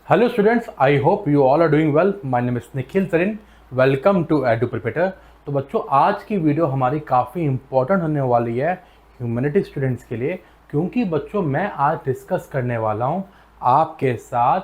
Hello students, I hope you all are doing well. My name is Nikhil Sarin. Welcome to Edu Preparator. तो बच्चों आज की video हमारी काफ़ी इंपॉर्टेंट होने वाली है ह्यूमैनिटी स्टूडेंट्स के लिए, क्योंकि बच्चों मैं आज डिस्कस करने वाला हूँ आपके साथ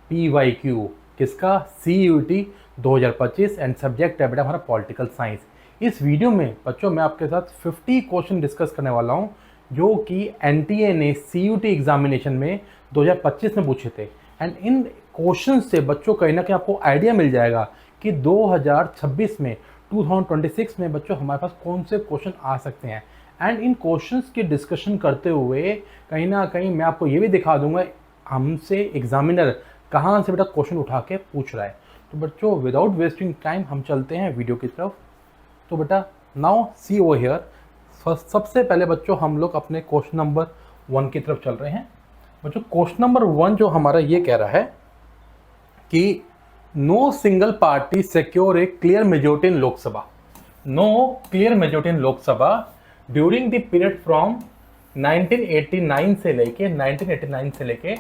PYQ किसका CUT 2025 एंड सब्जेक्ट है बेटा हमारा पॉलिटिकल साइंस. इस वीडियो में बच्चों मैं आपके साथ 50 क्वेश्चन डिस्कस करने वाला हूँ जो कि NTA ने CUT एग्जामिनेशन में 2025 में पूछे थे. एंड इन क्वेश्चन से बच्चों कहीं ना कहीं आपको आइडिया मिल जाएगा कि 2026 में 2026 में बच्चों हमारे पास कौन से क्वेश्चन आ सकते हैं. एंड इन क्वेश्चंस की डिस्कशन करते हुए कहीं ना कहीं मैं आपको ये भी दिखा दूंगा हमसे एग्जामिनर कहाँ से बेटा क्वेश्चन उठा के पूछ रहा है. तो बच्चों विदाउट वेस्टिंग टाइम हम चलते हैं वीडियो की तरफ. तो बेटा नाउ सी ओवर हियर. सबसे पहले बच्चों हम लोग अपने क्वेश्चन नंबर 1 की तरफ चल रहे हैं. बच्चों क्वेश्चन नंबर 1 जो हमारा ये कह रहा है कि no single party secure a clear majority in Lok Sabha. No clear majority in Lok Sabha during the period from 1989 से लेके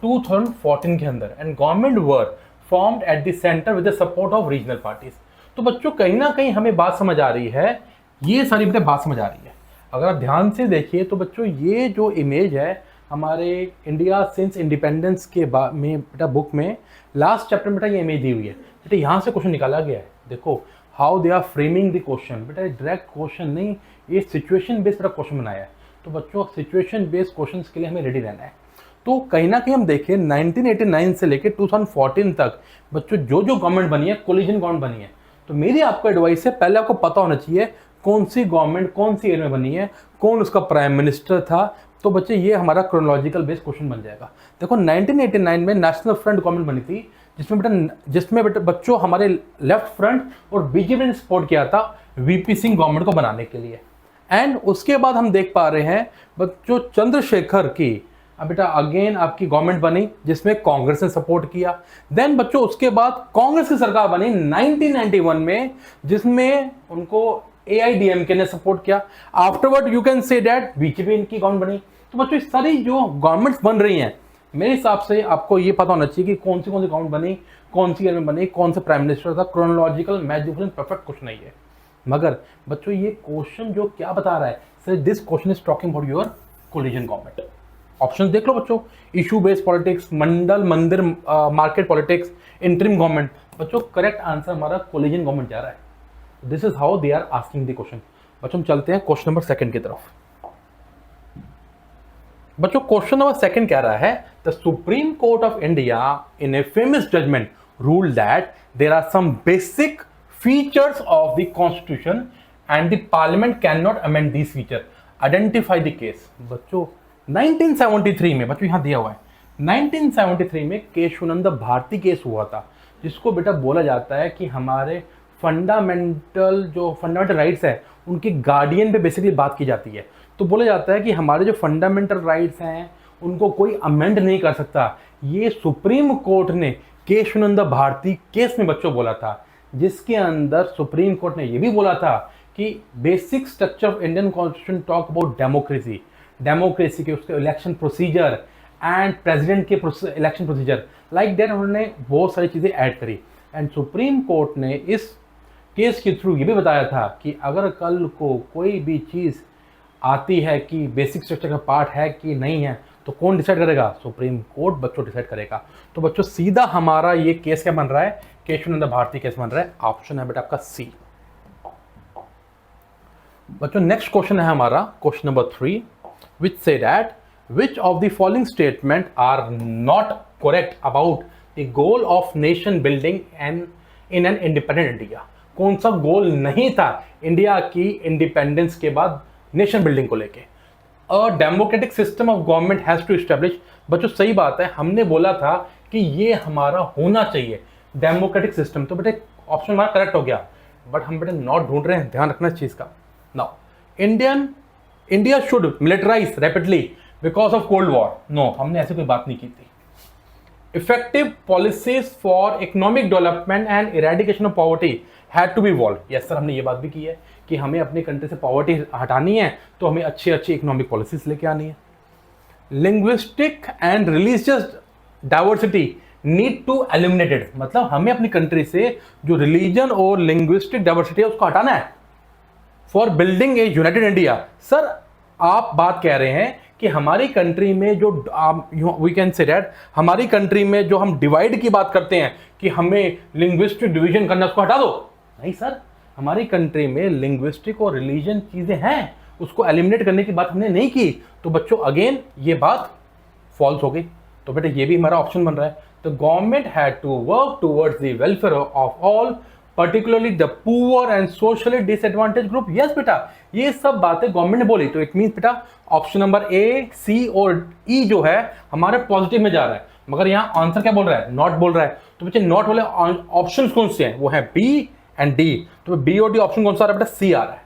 2014 के अंदर and government were formed at the centre with the support of regional parties. तो बच्चों कहीं ना कहीं हमें बात समझ आ रही है, ये सारी बेटा बात समझ आ रही है. अगर आप ध्यान से देखिए तो बच्चों ये जो इमेज है हमारे इंडिया सिंस इंडिपेंडेंस के बाद में बेटा बुक में लास्ट चैप्टर में बेटा ये इमेज दी हुई है. बेटा यहाँ से क्वेश्चन निकाला गया है. देखो how they are framing the question. बेटा डायरेक्ट क्वेश्चन नहीं, ये सिचुएशन बेस्ड बेटा क्वेश्चन बनाया है. तो बच्चों सिचुएशन बेस्ड क्वेश्चन के लिए हमें रेडी रहना है. तो कहीं ना कहीं हम देखें 1989 से लेकर 2014 तक बच्चों जो गवर्नमेंट बनी है कोलिजन गवर्नमेंट बनी है. तो मेरी आपको एडवाइस है पहले आपको पता होना चाहिए कौन सी गवर्नमेंट कौन सी ईयर में बनी है, कौन उसका प्राइम मिनिस्टर था. तो बच्चे ये हमारा क्रोनोलॉजिकल बेस्ड क्वेश्चन बन जाएगा. देखो 1989 में नेशनल फ्रंट गवर्नमेंट बनी थी जिसमें बेटा बच्चों हमारे लेफ्ट फ्रंट और बीजेपी ने सपोर्ट किया था VP सिंह गवर्नमेंट को बनाने के लिए. एंड उसके बाद हम देख पा रहे हैं बच्चों चंद्रशेखर की अब बेटा अगेन आपकी गवर्नमेंट बनी जिसमें कांग्रेस ने सपोर्ट किया. देन बच्चों उसके बाद कांग्रेस की सरकार बनी 1991 में जिसमें उनको AIDMK ने सपोर्ट किया. Afterward you can say that BJP इनकी गवर्नमेंट बनी. तो बच्चों इस सारी जो गवर्नमेंट्स बन रही हैं मेरे हिसाब से आपको ये पता होना चाहिए कि कौन सी गवर्नमेंट बनी, कौन सी ईयर में बनी, कौन सा प्राइम मिनिस्टर था. Chronological match difference perfect question नहीं है. मगर बच्चों ये क्वेश्चन जो क्या बता रहा है sir this question is talking about your coalition government. Option देख लो बच्चों. Issue based politics, Mandal mandir market politics, interim government. बच्चों करेक्ट आंसर हमारा कोलिजन गवर्नमेंट जा रहा है. This is how they are asking the question. बच्चों हम चलते हैं क्वेश्चन नंबर 2 की तरफ. बच्चों क्वेश्चन नंबर 2 कह रहा है the Supreme Court of India in a famous judgement rule that there are some basic features of the constitution and the parliament can not amend this feature. Identify the case. बच्चों 1973 में बच्चों यहां दिया हुआ है 1973 में केशवानंद भारती केस हुआ था जिसको बेटा बोला जाता है कि हमारे फंडामेंटल राइट्स है उनके गार्डियन पे बेसिकली बात की जाती है. तो बोला जाता है कि हमारे जो फंडामेंटल राइट्स हैं उनको कोई अमेंड नहीं कर सकता. ये सुप्रीम कोर्ट ने केशवानंद भारती केस में बच्चों बोला था जिसके अंदर सुप्रीम कोर्ट ने यह भी बोला था कि basic structure of Indian constitution talk about democracy के उसके इलेक्शन प्रोसीजर एंड प्रेसिडेंट के इलेक्शन प्रोसीजर लाइक दैट उन्होंने बहुत सारी चीज़ें ऐड करी. एंड सुप्रीम कोर्ट ने इस केस के थ्रू ये भी बताया था कि अगर कल को कोई भी चीज़ आती है कि बेसिक स्ट्रक्चर का पार्ट है कि नहीं है तो कौन डिसाइड करेगा? सुप्रीम कोर्ट बच्चों डिसाइड करेगा. तो बच्चों सीधा हमारा ये केस क्या बन रहा है? केशवानंद भारती केस बन रहा है. ऑप्शन है बेटा आपका C. बच्चों नेक्स्ट क्वेश्चन है हमारा question number 3 which say that which of the following statement are not correct about the goal of nation building and in an independent India. कौन सा गोल नहीं था इंडिया की इंडिपेंडेंस के बाद नेशन बिल्डिंग को लेके? A democratic system of government has to establish. बच्चों सही बात है, हमने बोला था कि ये हमारा होना चाहिए डेमोक्रेटिक सिस्टम. तो बेटे ऑप्शन हमारा करेक्ट हो गया बट हम बेटे नॉट ढूंढ रहे हैं, ध्यान रखना इस चीज का. Now India should militarise rapidly because of cold war. No, हमने ऐसी कोई बात नहीं की थी. Effective policies for economic development and eradication of poverty had to be evolve. Yes sir, हमने ये बात भी की है कि हमें अपनी कंट्री से पॉवर्टी हटानी है तो हमें अच्छी इकोनॉमिक पॉलिसीज लेके आनी है. Linguistic and religious diversity need to eliminated, मतलब हमें अपनी कंट्री से जो रिलीजन और लिंग्विस्टिक डाइवर्सिटी है उसको हटाना है for building A United India. Sir आप बात कह रहे हैं कि हमारी कंट्री में जो वी कैन से दैट हमारी कंट्री में जो हम डिवाइड की बात करते हैं कि हमें लिंग्विस्टिक डिवीजन करना, उसको हटा दो। नहीं सर, हमारी कंट्री में लिंग्विस्टिक और रिलीजन चीजें हैं, उसको एलिमिनेट करने की बात हमने नहीं की। तो बच्चों अगेन ये बात फॉल्स हो गई। तो बेटा ये भी हमारा ऑप्शन बन रहा है। तो government had to work towards the welfare of all particularly the poor and socially disadvantage group. Yes बेटा, ये सब बातें गवर्नमेंट ने बोली। तो इट मीन्स बेटा ऑप्शन नंबर ए, सी और ई जो है हमारे पॉजिटिव में जा रहा है, मगर यहाँ आंसर क्या बोल रहा है? नॉट बोल रहा है। तो बच्चे नॉट वाले ऑप्शन कौन से हैं? वो है बी एंड डी। तो बी और डी ऑप्शन कौन सा आ रहा है बेटा? सी आ रहा है।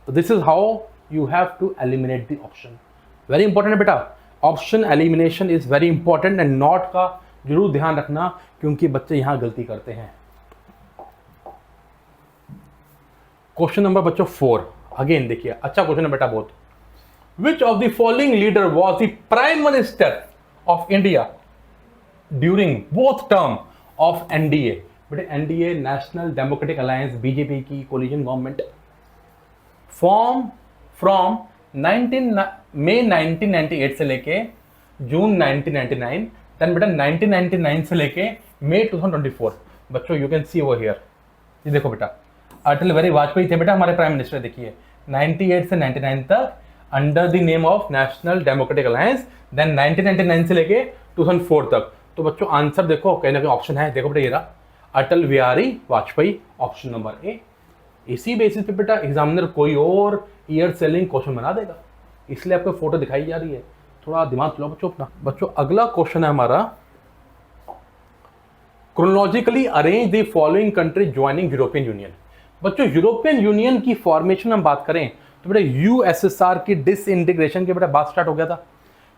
तो this is how you have to eliminate the option. Very important है बेटा, option elimination is very important and note का जरूर ध्यान रखना, क्योंकि बच्चे यहां गलती करते हैं। क्वेश्चन नंबर बच्चों 4 अगेन देखिए, अच्छा क्वेश्चन है बेटा बहुत। Which of the following leader was the prime minister of India during both term of NDA? बेटे NDA national democratic alliance BJP की coalition government form from 19 May 1998 से लेके जून 1999, देन बेटा 1999 से लेके मई 2024। बच्चों you can C over here, ये देखो बेटा अटल बिहारी वाजपेयी थे बेटा हमारे प्राइम मिनिस्टर। देखिए 98 से 99 तक under the name of National democratic Alliance, then 1999 से लेके 2004 तक। तो बच्चों आंसर देखो कहीं ना कहीं ऑप्शन है, देखो बेटा ये रहा Atal Bihari Vajpayee, option number A. इसी बेसिस पे बेटा एग्जामिनर कोई और ईयर सेलिंग क्वेश्चन बना देगा, इसलिए आपको फोटो दिखाई जा रही है, थोड़ा दिमाग चलाओ बच्चों अपना। बच्चों अगला क्वेश्चन है हमारा, chronologically arrange the following country joining European union. बच्चों यूरोपियन यूनियन की फॉर्मेशन हम बात करें तो बेटा यूएसएसआर की डिसइंटीग्रेशन के बेटा बात स्टार्ट हो गया था।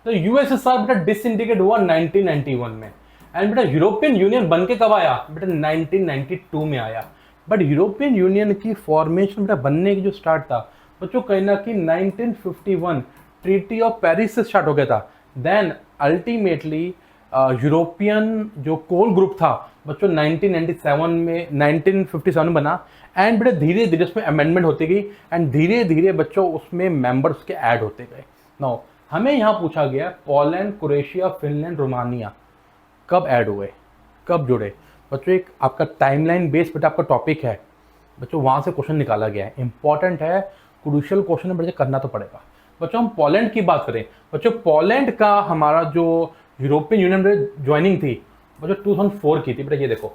तो यूएसएसआर बेटा डिसइंटीग्रेट हुआ 1991 में, एंड बेटा यूरोपियन यूनियन बन के कब आया? बेटा 1992 में आया। बट यूरोपियन यूनियन की फॉर्मेशन बेटा बनने की जो स्टार्ट था बच्चों कहीं ना कहीं 1951 ट्रीटी ऑफ पेरिस से स्टार्ट हो गया था। देन अल्टीमेटली यूरोपियन जो कोर ग्रुप था बच्चों 1997 में 1957 में बना, एंड बेटा धीरे धीरे उसमें अमेंडमेंट होती गई एंड धीरे धीरे बच्चों उसमें मेंबर्स के ऐड होते गए। नाउ हमें यहाँ पूछा गया पोलैंड, क्रोएशिया, फिनलैंड, रोमानिया कब ऐड हुए, कब जुड़े? बच्चों एक आपका टाइमलाइन बेस्ड बेटा आपका टॉपिक है बच्चों, वहाँ से क्वेश्चन निकाला गया है, इंपॉर्टेंट है, क्रूशियल क्वेश्चन है बच्चे, करना तो पड़ेगा। बच्चों हम पोलैंड की बात करें, बच्चों पोलैंड का हमारा जो यूरोपियन यूनियन में ज्वाइनिंग थी बच्चों 2004 की थी बेटा, ये देखो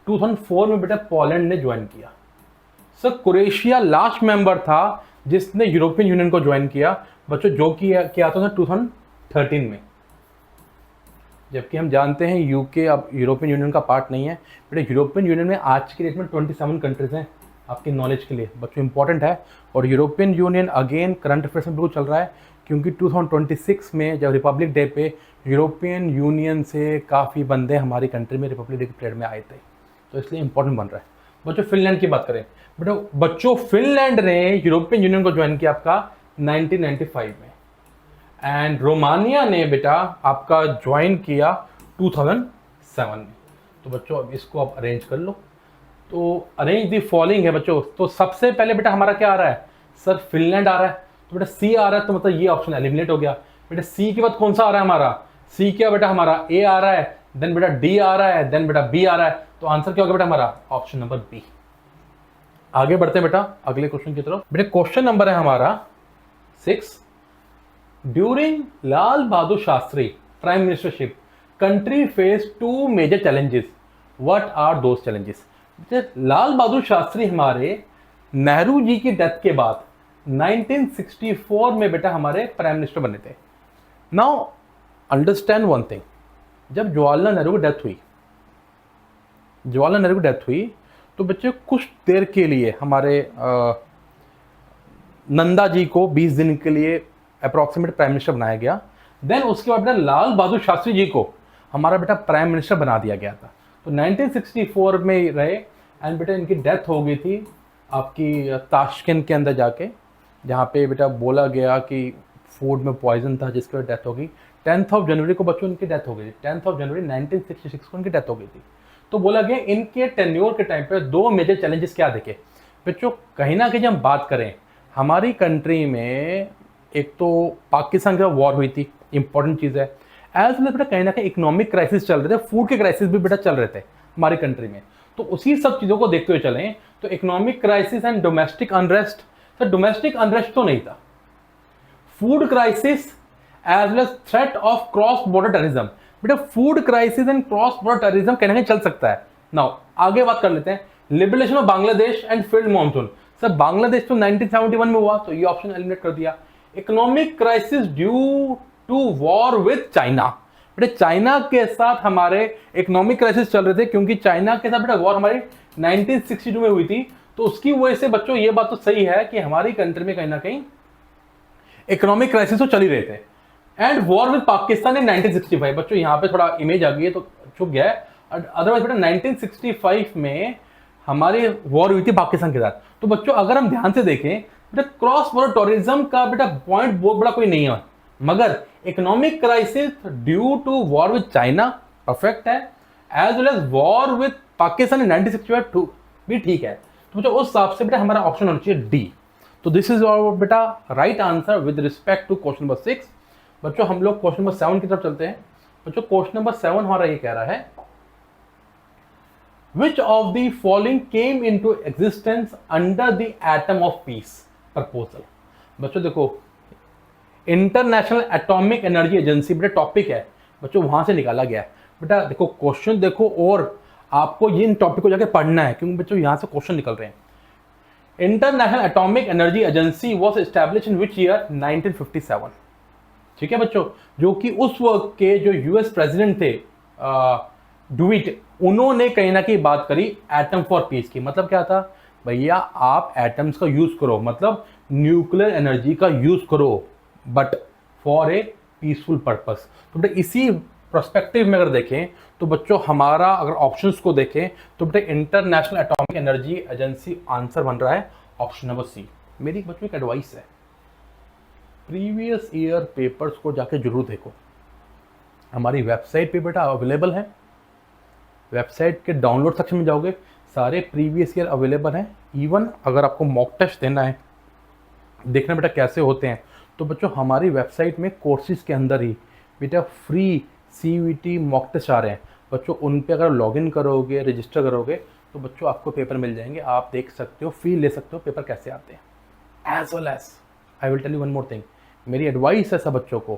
2004 में बेटा पोलैंड ने ज्वाइन किया। सर क्रोएशिया लास्ट मेंबर था जिसने यूरोपियन यूनियन को ज्वाइन किया बच्चों, जो किया था 2013 में, जबकि हम जानते हैं यूके अब यूरोपियन यूनियन का पार्ट नहीं है बेटा। यूरोपियन यूनियन में आज की डेट में 27 कंट्रीज हैं, आपकी नॉलेज के लिए बच्चों इंपॉर्टेंट है। और European union again current affairs में बिल्कुल चल रहा है, क्योंकि 2026 में जब रिपब्लिक डे पे यूरोपियन यूनियन से काफ़ी बंदे हमारी कंट्री में रिपब्लिक डे की परेड में आए थे, तो इसलिए इंपॉर्टेंट बन रहा है। बच्चों फिनलैंड की बात करें बेटा, बच्चों फिनलैंड ने यूरोपियन यूनियन को ज्वाइन किया आपका 1995 में, एंड रोमानिया ने बेटा आपका ज्वाइन किया 2007 में। तो बच्चों अब इसको आप अरेंज कर लो। तो अरेंज दी फॉलोइंग है बच्चों, तो सबसे पहले बेटा हमारा क्या आ रहा है? सर फिनलैंड आ रहा है, तो बेटा सी आ रहा है, तो मतलब ये ऑप्शन एलिमिनेट हो गया। बेटा सी के बाद कौन सा आ रहा है हमारा? सी क्या बेटा हमारा? ए आ रहा है, देन बेटा डी आ रहा है, देन बेटा बी आ रहा है। तो आंसर क्या होगा बेटा हमारा? Option number B. आगे बढ़ते हैं बेटा अगले क्वेश्चन की तरफ। बेटा क्वेश्चन नंबर है हमारा 6। During Lal Bahadur Shastri prime ministership country face 2 major challenges, what are those challenges? Lal Bahadur Shastri हमारे नेहरू जी की डेथ के बाद 1964 में बेटा हमारे प्राइम मिनिस्टर बने थे। नाउ अंडरस्टैंड वन थिंग, जब जवाहरलाल नेहरू की डेथ हुई, जवाहरलाल नेहरू की डेथ हुई तो बच्चे कुछ देर के लिए हमारे नंदा जी को 20 दिन के लिए अप्रॉक्सीमेट प्राइम मिनिस्टर बनाया गया। देन उसके बाद बेटा लाल बहादुर शास्त्री जी को हमारा बेटा प्राइम मिनिस्टर बना दिया गया था। तो 1964 में रहे, एंड बेटा इनकी डेथ हो गई थी आपकी ताशकंद के अंदर जाके, जहाँ पे बेटा बोला गया कि फूड में पॉइजन था जिसकी वजह डेथ हो गई। 10 जनवरी को बच्चों उनकी डेथ हो गई थी, 10 जनवरी 1966 को उनकी डेथ हो गई थी। तो बोला गया इनके टेन्योर के टाइम पे दो मेजर चैलेंजेस क्या देखे बच्चों। कहीं ना कहीं जब हम बात करें हमारी कंट्री में, एक तो पाकिस्तान के साथ वॉर हुई थी, इंपॉर्टेंट चीज़ है। एज वेल बेटा कहीं ना कहीं इकोनॉमिक क्राइसिस चल रहे थे, फूड के क्राइसिस भी बेटा चल रहे थे हमारी कंट्री में। तो उसी सब चीज़ों को देखते हुए चलें तो economic crisis and domestic unrest, sir domestic unrest तो नहीं था, food crisis as well as threat of cross border terrorism. बेटा food crisis and cross border terrorism कहीं ना कहीं चल सकता है। नाउ आगे बात कर लेते हैं, liberation of Bangladesh and field monsoon. Sir Bangladesh तो 1971 में हुआ, तो ये ऑप्शन एलिमिनेट कर दिया। Economic crisis due to war with China, बेटा चाइना के साथ हमारे इकोनॉमिक क्राइसिस चल रहे थे, क्योंकि चाइना के साथ बेटा वॉर हमारी 1962 में हुई थी। तो उसकी वजह से बच्चों ये बात तो सही है कि हमारी कंट्री में कहीं ना कहीं इकोनॉमिक क्राइसिस तो चल ही रहे थे। And war with Pakistan in 1965, बच्चों यहाँ पे थोड़ा इमेज आ गई है तो छुप गया है, अदरवाइज बेटा 1965 में हमारी वॉर हुई थी पाकिस्तान के साथ। तो बच्चों अगर हम ध्यान से देखें बेटा क्रॉस बॉर्डर टूरिज्म का बेटा पॉइंट बहुत बड़ा कोई नहीं है, मगर economic crisis due to war with China perfect है, as well as war with Pakistan in 1965 भी ठीक है। तो बच्चों उस हिसाब से बेटा हमारा ऑप्शन होना चाहिए डी। तो दिस इज आवर बेटा right answer with respect to question number 6। बच्चों हम लोग क्वेश्चन नंबर 7 की तरफ चलते हैं। बच्चों क्वेश्चन नंबर 7 हमारा ये कह रहा है, Which of the following came into existence under the atom of peace proposal? बच्चों देखो इंटरनेशनल एटॉमिक एनर्जी एजेंसी बेटा टॉपिक है, बच्चों वहां से निकाला गया है। बेटा देखो क्वेश्चन देखो और आपको ये इन टॉपिक को जाके पढ़ना है, क्योंकि बच्चों यहां से क्वेश्चन निकल रहे हैं। International atomic energy agency was establish in which year 1957, ठीक है बच्चों, जो कि उस वक्त के जो यूएस प्रेसिडेंट थे डुइट, उन्होंने कहीं ना कहीं बात करी एटम फॉर पीस की। मतलब क्या था भैया, आप एटम्स का यूज करो, मतलब न्यूक्लियर एनर्जी का यूज करो, but for a peaceful purpose. तो बेटा इसी प्रोस्पेक्टिव में अगर देखें तो बच्चों हमारा अगर ऑप्शंस को देखें तो बेटा international atomic energy agency answer बन रहा है ऑप्शन नंबर सी। मेरी बच्चों एक एडवाइस है, प्रीवियस ईयर पेपर्स को जाके जरूर देखो, हमारी वेबसाइट पे बेटा अवेलेबल है। वेबसाइट के डाउनलोड सेक्शन में जाओगे, सारे प्रीवियस ईयर अवेलेबल हैं। इवन अगर आपको मॉक टेस्ट देना है, देखना बेटा कैसे होते हैं, तो बच्चों हमारी वेबसाइट में कोर्सेज के अंदर ही बेटा फ्री CVT मॉक टेस्ट आ रहे हैं। बच्चों उन पे अगर लॉगिन करोगे, रजिस्टर करोगे, तो बच्चों आपको पेपर मिल जाएंगे, आप देख सकते हो, फील ले सकते हो पेपर कैसे आते हैं। As well as I will tell you one more thing, मेरी एडवाइस है सब बच्चों को,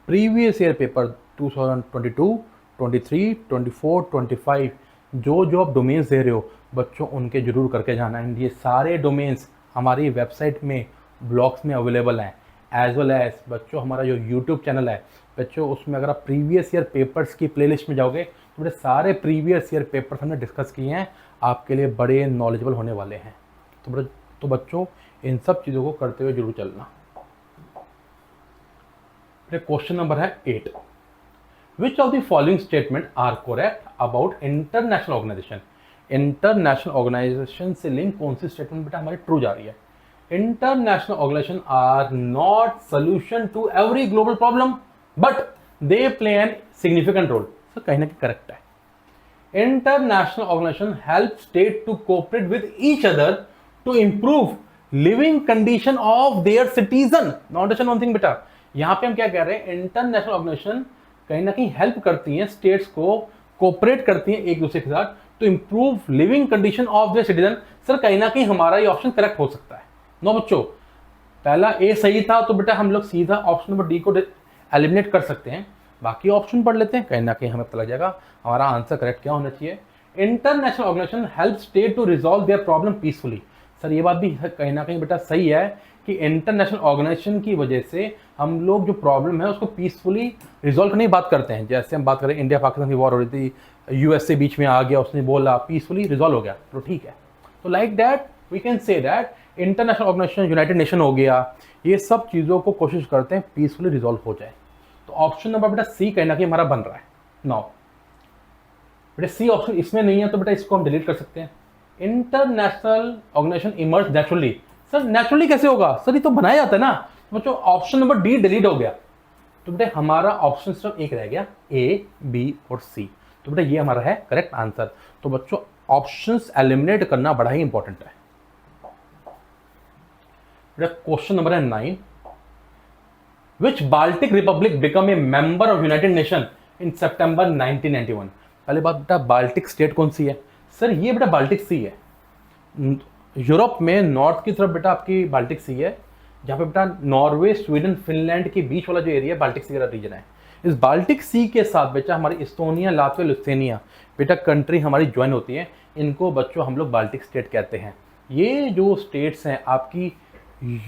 प्रीवियस ईयर पेपर 2022, 23, 24, 25 जो आप डोमेन्स दे रहे हो बच्चों उनके जरूर करके जाना है। ये सारे डोमेन्स हमारी वेबसाइट में ब्लॉग्स में अवेलेबल हैं। एज वेल एज बच्चों हमारा जो यूट्यूब चैनल है बच्चों, उसमें अगर आप प्रीवियस ईयर पेपर्स की प्लेलिस्ट में जाओगे तो बड़े सारे प्रीवियस ईयर पेपर्स हमने डिस्कस किए हैं, आपके लिए बड़े नॉलेजेबल होने वाले हैं। तो बच्चों इन सब चीज़ों को करते हुए जरूर चलना। क्वेश्चन नंबर है 8, Which of the following statement are correct about international organization? International organisation से लिंक कौन सी स्टेटमेंट बेटा हमारी ट्रू जा रही है? International organisation are not solution to every global problem but they play an significant role. Sir कहीं ना कहीं करेक्ट है। International organisation help state to cooperate with each other to improve living condition of their citizen. Understand one thing बेटा, यहाँ पे हम क्या कह रहे हैं, इंटरनेशनल ऑर्गेनाइजेशन कहीं ना कहीं हेल्प करती हैं स्टेट्स को, कोऑपरेट करती हैं एक दूसरे के साथ to improve living condition of their citizen. Sir कहीं ना कहीं हमारा ये ऑप्शन करेक्ट हो सकता है। नो बच्चों, पहला ए सही था तो बेटा हम लोग सीधा ऑप्शन नंबर डी को एलिमिनेट कर सकते हैं। बाकी ऑप्शन पढ़ लेते हैं, कहीं ना कहीं हमें पता लग जाएगा हमारा आंसर करेक्ट क्या होना चाहिए। International organisation help state to resolve their problem peacefully. Sir ये बात भी कहीं ना कहीं बेटा सही है कि इंटरनेशनल ऑर्गेनाइजेशन की वजह से हम लोग जो प्रॉब्लम है उसको पीसफुली रिजॉल्व करने की बात करते हैं। जैसे हम बात करें इंडिया पाकिस्तान की वॉर हो रही थी, यूएस से बीच में आ गया, उसने बोला पीसफुली रिजॉल्व हो गया, तो ठीक है। तो like that we can say that international organisation, United Nation हो गया, ये सब चीज़ों को कोशिश करते हैं पीसफुली रिजॉल्व हो जाए। तो ऑप्शन नंबर बेटा सी कहीं ना कहीं हमारा बन रहा है। नाउ बेटा सी ऑप्शन इसमें नहीं है तो बेटा इसको हम डिलीट कर सकते हैं। International organisation emerge naturally. Sir naturally कैसे होगा? सर ये तो बनाया जाता है ना। बच्चों ऑप्शन नंबर डी डिलीट हो गया। तो बेटा हमारा ऑप्शन सिर्फ एक रह गया, ए, बी और सी। तो बेटा ये हमारा है करेक्ट आंसर। तो बच्चों ऑप्शंस एलिमिनेट करना बड़ा ही इंपॉर्टेंट है। बेटा क्वेश्चन नंबर है 9, which Baltic republic become a member of united nation in September 1991। पहले बात बेटा बाल्टिक स्टेट कौन सी है? सर ये बेटा बाल्टिक सी है। यूरोप में नॉर्थ की तरफ बेटा आपकी बाल्टिक सी है, जहाँ पे बेटा नॉर्वे, स्वीडन, फिनलैंड के बीच वाला जो एरिया बाल्टिक सी का रीजन है। इस बाल्टिक सी के साथ बेटा हमारी इस्टोनिया, लात्विया, लिथुआनिया बेटा कंट्री हमारी ज्वाइन होती है। इनको बच्चों हम लोग बाल्टिक स्टेट कहते हैं। ये जो स्टेट्स हैं आपकी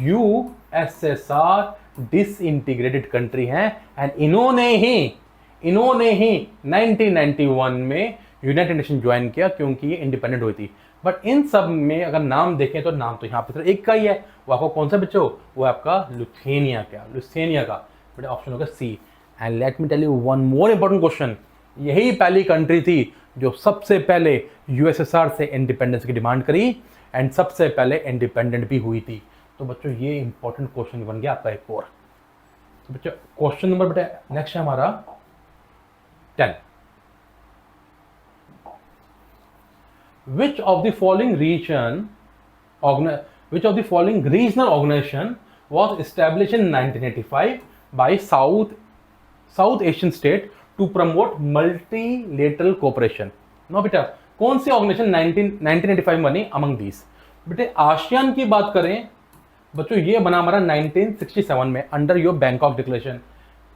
यूएसएसआर डिसइंटीग्रेटेड कंट्री हैं एंड इन्होंने ही 1991 में यूनाइटेड नेशन ज्वाइन किया क्योंकि ये इंडिपेंडेंट हुई थी। बट इन सब में अगर नाम देखें तो नाम तो यहाँ पे सिर्फ एक का ही है, वो आपको कौन सा बच्चों? वो आपका लिथुआनिया का बेटा ऑप्शन होगा C. And let me tell you one more important question, यही पहली कंट्री थी जो सबसे पहले यूएसएसआर से इंडिपेंडेंस की डिमांड करी एंड सबसे पहले इंडिपेंडेंट भी हुई थी। तो बच्चों ये इंपॉर्टेंट क्वेश्चन बन गया आपका एक और। तो बच्चों क्वेश्चन नंबर बेटा नेक्स्ट है हमारा 10, which of the following regional organization was established in 1985 by South Asian state to promote multilateral cooperation? No बेटा कौन सी ऑर्गेनाइजेशन 1985 बनी अमंग दीज? बेटे आसियान की बात करें बच्चों, ये बना हमारा 1967 में under your Bangkok declaration.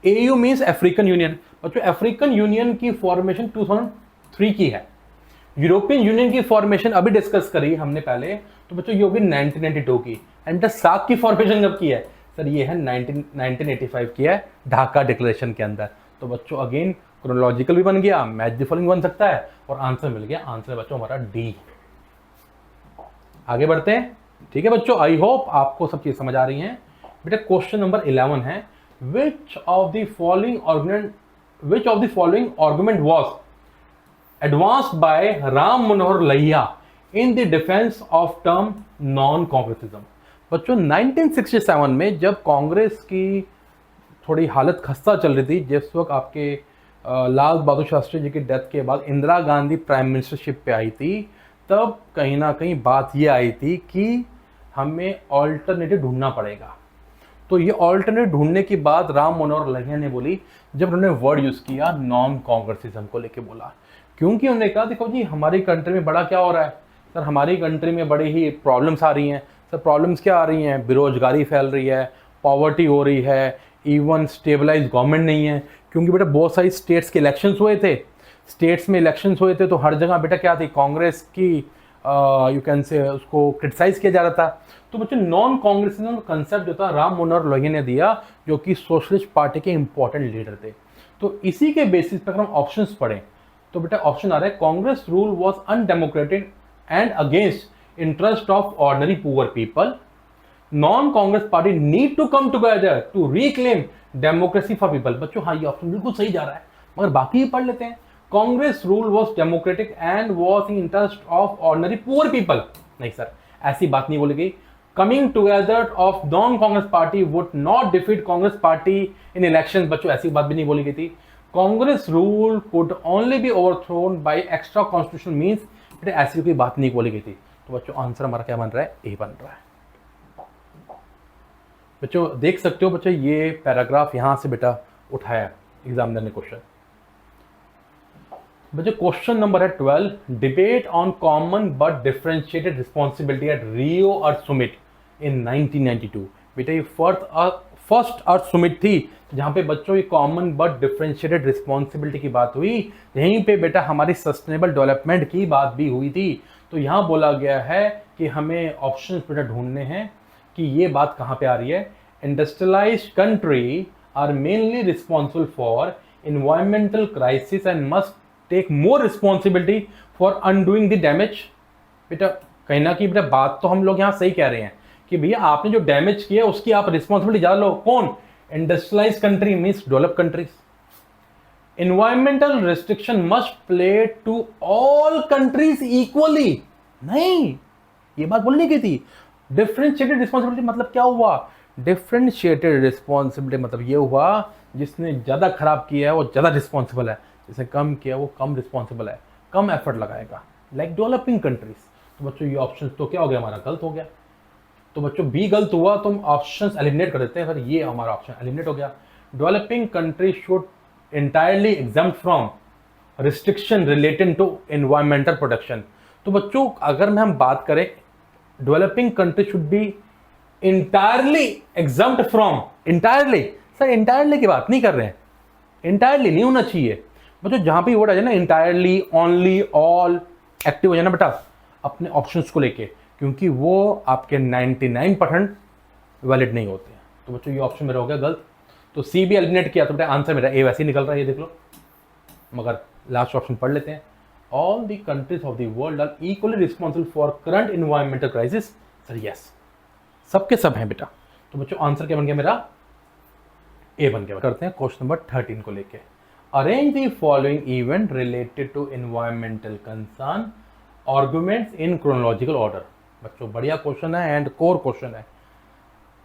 AU means African union. बच्चों अफ्रीकन यूनियन की फॉर्मेशन 2003 की है। यूरोपियन यूनियन की फॉर्मेशन अभी डिस्कस करी हमने पहले, तो बच्चों ये होगी 1992 की। एंड सार्क की फॉर्मेशन कब की है? सर ये है 1985 की है, ढाका डिक्लेरेशन के अंदर। तो बच्चों अगेन क्रोनोलॉजिकल भी बन गया, मैच द फॉलोइंग बन सकता है और आंसर मिल गया। आंसर बच्चों हमारा डी। आगे बढ़ते हैं, ठीक है बच्चों। आई होप आपको सब चीज समझ आ रही हैं। बेटा क्वेश्चन नंबर 11 है, which of the following argument was advanced by Ram Manohar Lohia in the defense of term non-congressism? बच्चों 1967 में जब कांग्रेस की थोड़ी हालत खस्ता चल रही थी, जिस वक्त आपके लाल बहादुर शास्त्री जी की डेथ के बाद इंदिरा गांधी प्राइम मिनिस्टरशिप पे आई थी, तब कहीं ना कहीं बात ये आई थी कि हमें ऑल्टरनेटिव ढूंढना पड़ेगा। तो ये ऑल्टरनेटिव ढूंढने की बात राम मनोहर लोहिया ने बोली जब उन्होंने वर्ड यूज़ किया नॉन कांग्रेसिज्म को लेके बोला। क्योंकि उन्होंने कहा देखो जी हमारी कंट्री में बड़ा क्या हो रहा है सर, हमारी कंट्री में बड़ी ही प्रॉब्लम्स आ रही हैं। सर प्रॉब्लम्स क्या आ रही हैं? बेरोजगारी फैल रही है, पॉवर्टी हो रही है, इवन स्टेबलाइज गवर्नमेंट नहीं है। क्योंकि बेटा बहुत सारी स्टेट्स के इलेक्शंस हुए थे, तो हर जगह बेटा क्या थी? कांग्रेस की यू कैन से उसको क्रिटिसाइज किया जा रहा था। तो बच्चों नॉन कांग्रेसिज्म का कंसेप्ट जो था राम मनोहर लोहिया ने दिया, जो कि सोशलिस्ट पार्टी के इंपॉर्टेंट लीडर थे। तो इसी के बेसिस पर हम ऑप्शंस पढ़ें तो बेटा ऑप्शन आ रहा है, Congress rule was undemocratic and against interest of ordinary poor people. Non Congress party need to come together to reclaim democracy for people. बच्चों हाँ ये ऑप्शन बिल्कुल सही जा रहा है, मगर बाकी ही पढ़ लेते हैं। Congress rule was democratic and was in interest of ordinary poor people. नहीं सर ऐसी बात नहीं बोली गई। Coming together of non Congress party would not defeat Congress party in election. बच्चों ऐसी बात भी नहीं बोली गई थी। Congress rule could only be overthrown by extra constitution means, ऐसी कोई बात नहीं बोली गई थी। तो बच्चों आंसर हमारा क्या बन रहा है? ए बन रहा है। बच्चों देख सकते हो बच्चों ये पैराग्राफ यहां से बेटा उठाया एग्जामिनर ने क्वेश्चन। बच्चों क्वेश्चन नंबर है 12, debate on common but differentiated responsibility at Rio Earth Summit in 1992। बेटा ये फर्स्ट अर्थ समिट थी जहां पे बच्चों ये कॉमन बट डिफरेंशिएटेड रिस्पॉन्सिबिलिटी की बात हुई। यहीं पे बेटा हमारी सस्टेनेबल डेवलपमेंट की बात भी हुई थी। तो यहाँ बोला गया है कि हमें ऑप्शंस बेटा ढूंढने हैं कि ये बात कहाँ पे आ रही है। Industrialised country are mainly responsible for environmental crisis and must take more responsibility for undoing the damage. बेटा कहीं ना कहीं बेटा बात तो हम लोग यहाँ सही कह रहे हैं कि भैया आपने जो डैमेज किया उसकी आप रिस्पॉन्सिबिलिटी ज्यादा लो। कौन? Industrialised country means develop countries. Environmental restriction must play to all countries equally. नहीं ये बात बोलने की थी। डिफरेंशिएटेड रिस्पॉन्सिबिलिटी मतलब क्या हुआ? डिफरेंशिएटेड रिस्पॉन्सिबिलिटी मतलब ये हुआ जिसने ज़्यादा खराब किया है वो ज़्यादा रिस्पॉन्सिबल है, जिसने कम किया वो कम रिस्पॉन्सिबल है, कम एफर्ट लगाएगा, लाइक डेवलपिंग कंट्रीज। तो बच्चों ये ऑप्शन तो क्या हो गया हमारा, गलत हो गया। तो बच्चों बी गलत हुआ तो हम ऑप्शंस एलिमिनेट कर देते हैं, फिर ये हमारा ऑप्शन एलिमिनेट हो गया। Developing country should entirely exempt from restriction related to environmental protection। तो बच्चों अगर हम बात करें developing country should be entirely exempt from, entirely, sir entirely की बात नहीं कर रहे हैं, इंटायरली नहीं होना चाहिए बच्चों। जहां पे वर्ड आ जाए ना इंटायरली, ओनली, ऑल, एक्टिव हो जाना बेटा अपने ऑप्शंस को लेके, क्योंकि वो आपके 99% वैलिड नहीं होते हैं। तो बच्चों ये ऑप्शन मेरा हो गया गलत। तो सी भी एलिमिनेट किया तो बेटा आंसर मेरा ए वैसे ही निकल रहा है, ये देख लो। मगर लास्ट ऑप्शन पढ़ लेते हैं। All the countries of the world are equally responsible for current environmental crisis. Sir yes, सबके सब हैं बेटा। तो बच्चों आंसर क्या बन गया मेरा, ए बन गया। करते हैं क्वेश्चन नंबर 13 को लेके। Arrange the following event related to environmental concern, arguments in chronological order. बच्चों बढ़िया क्वेश्चन है एंड कोर क्वेश्चन है।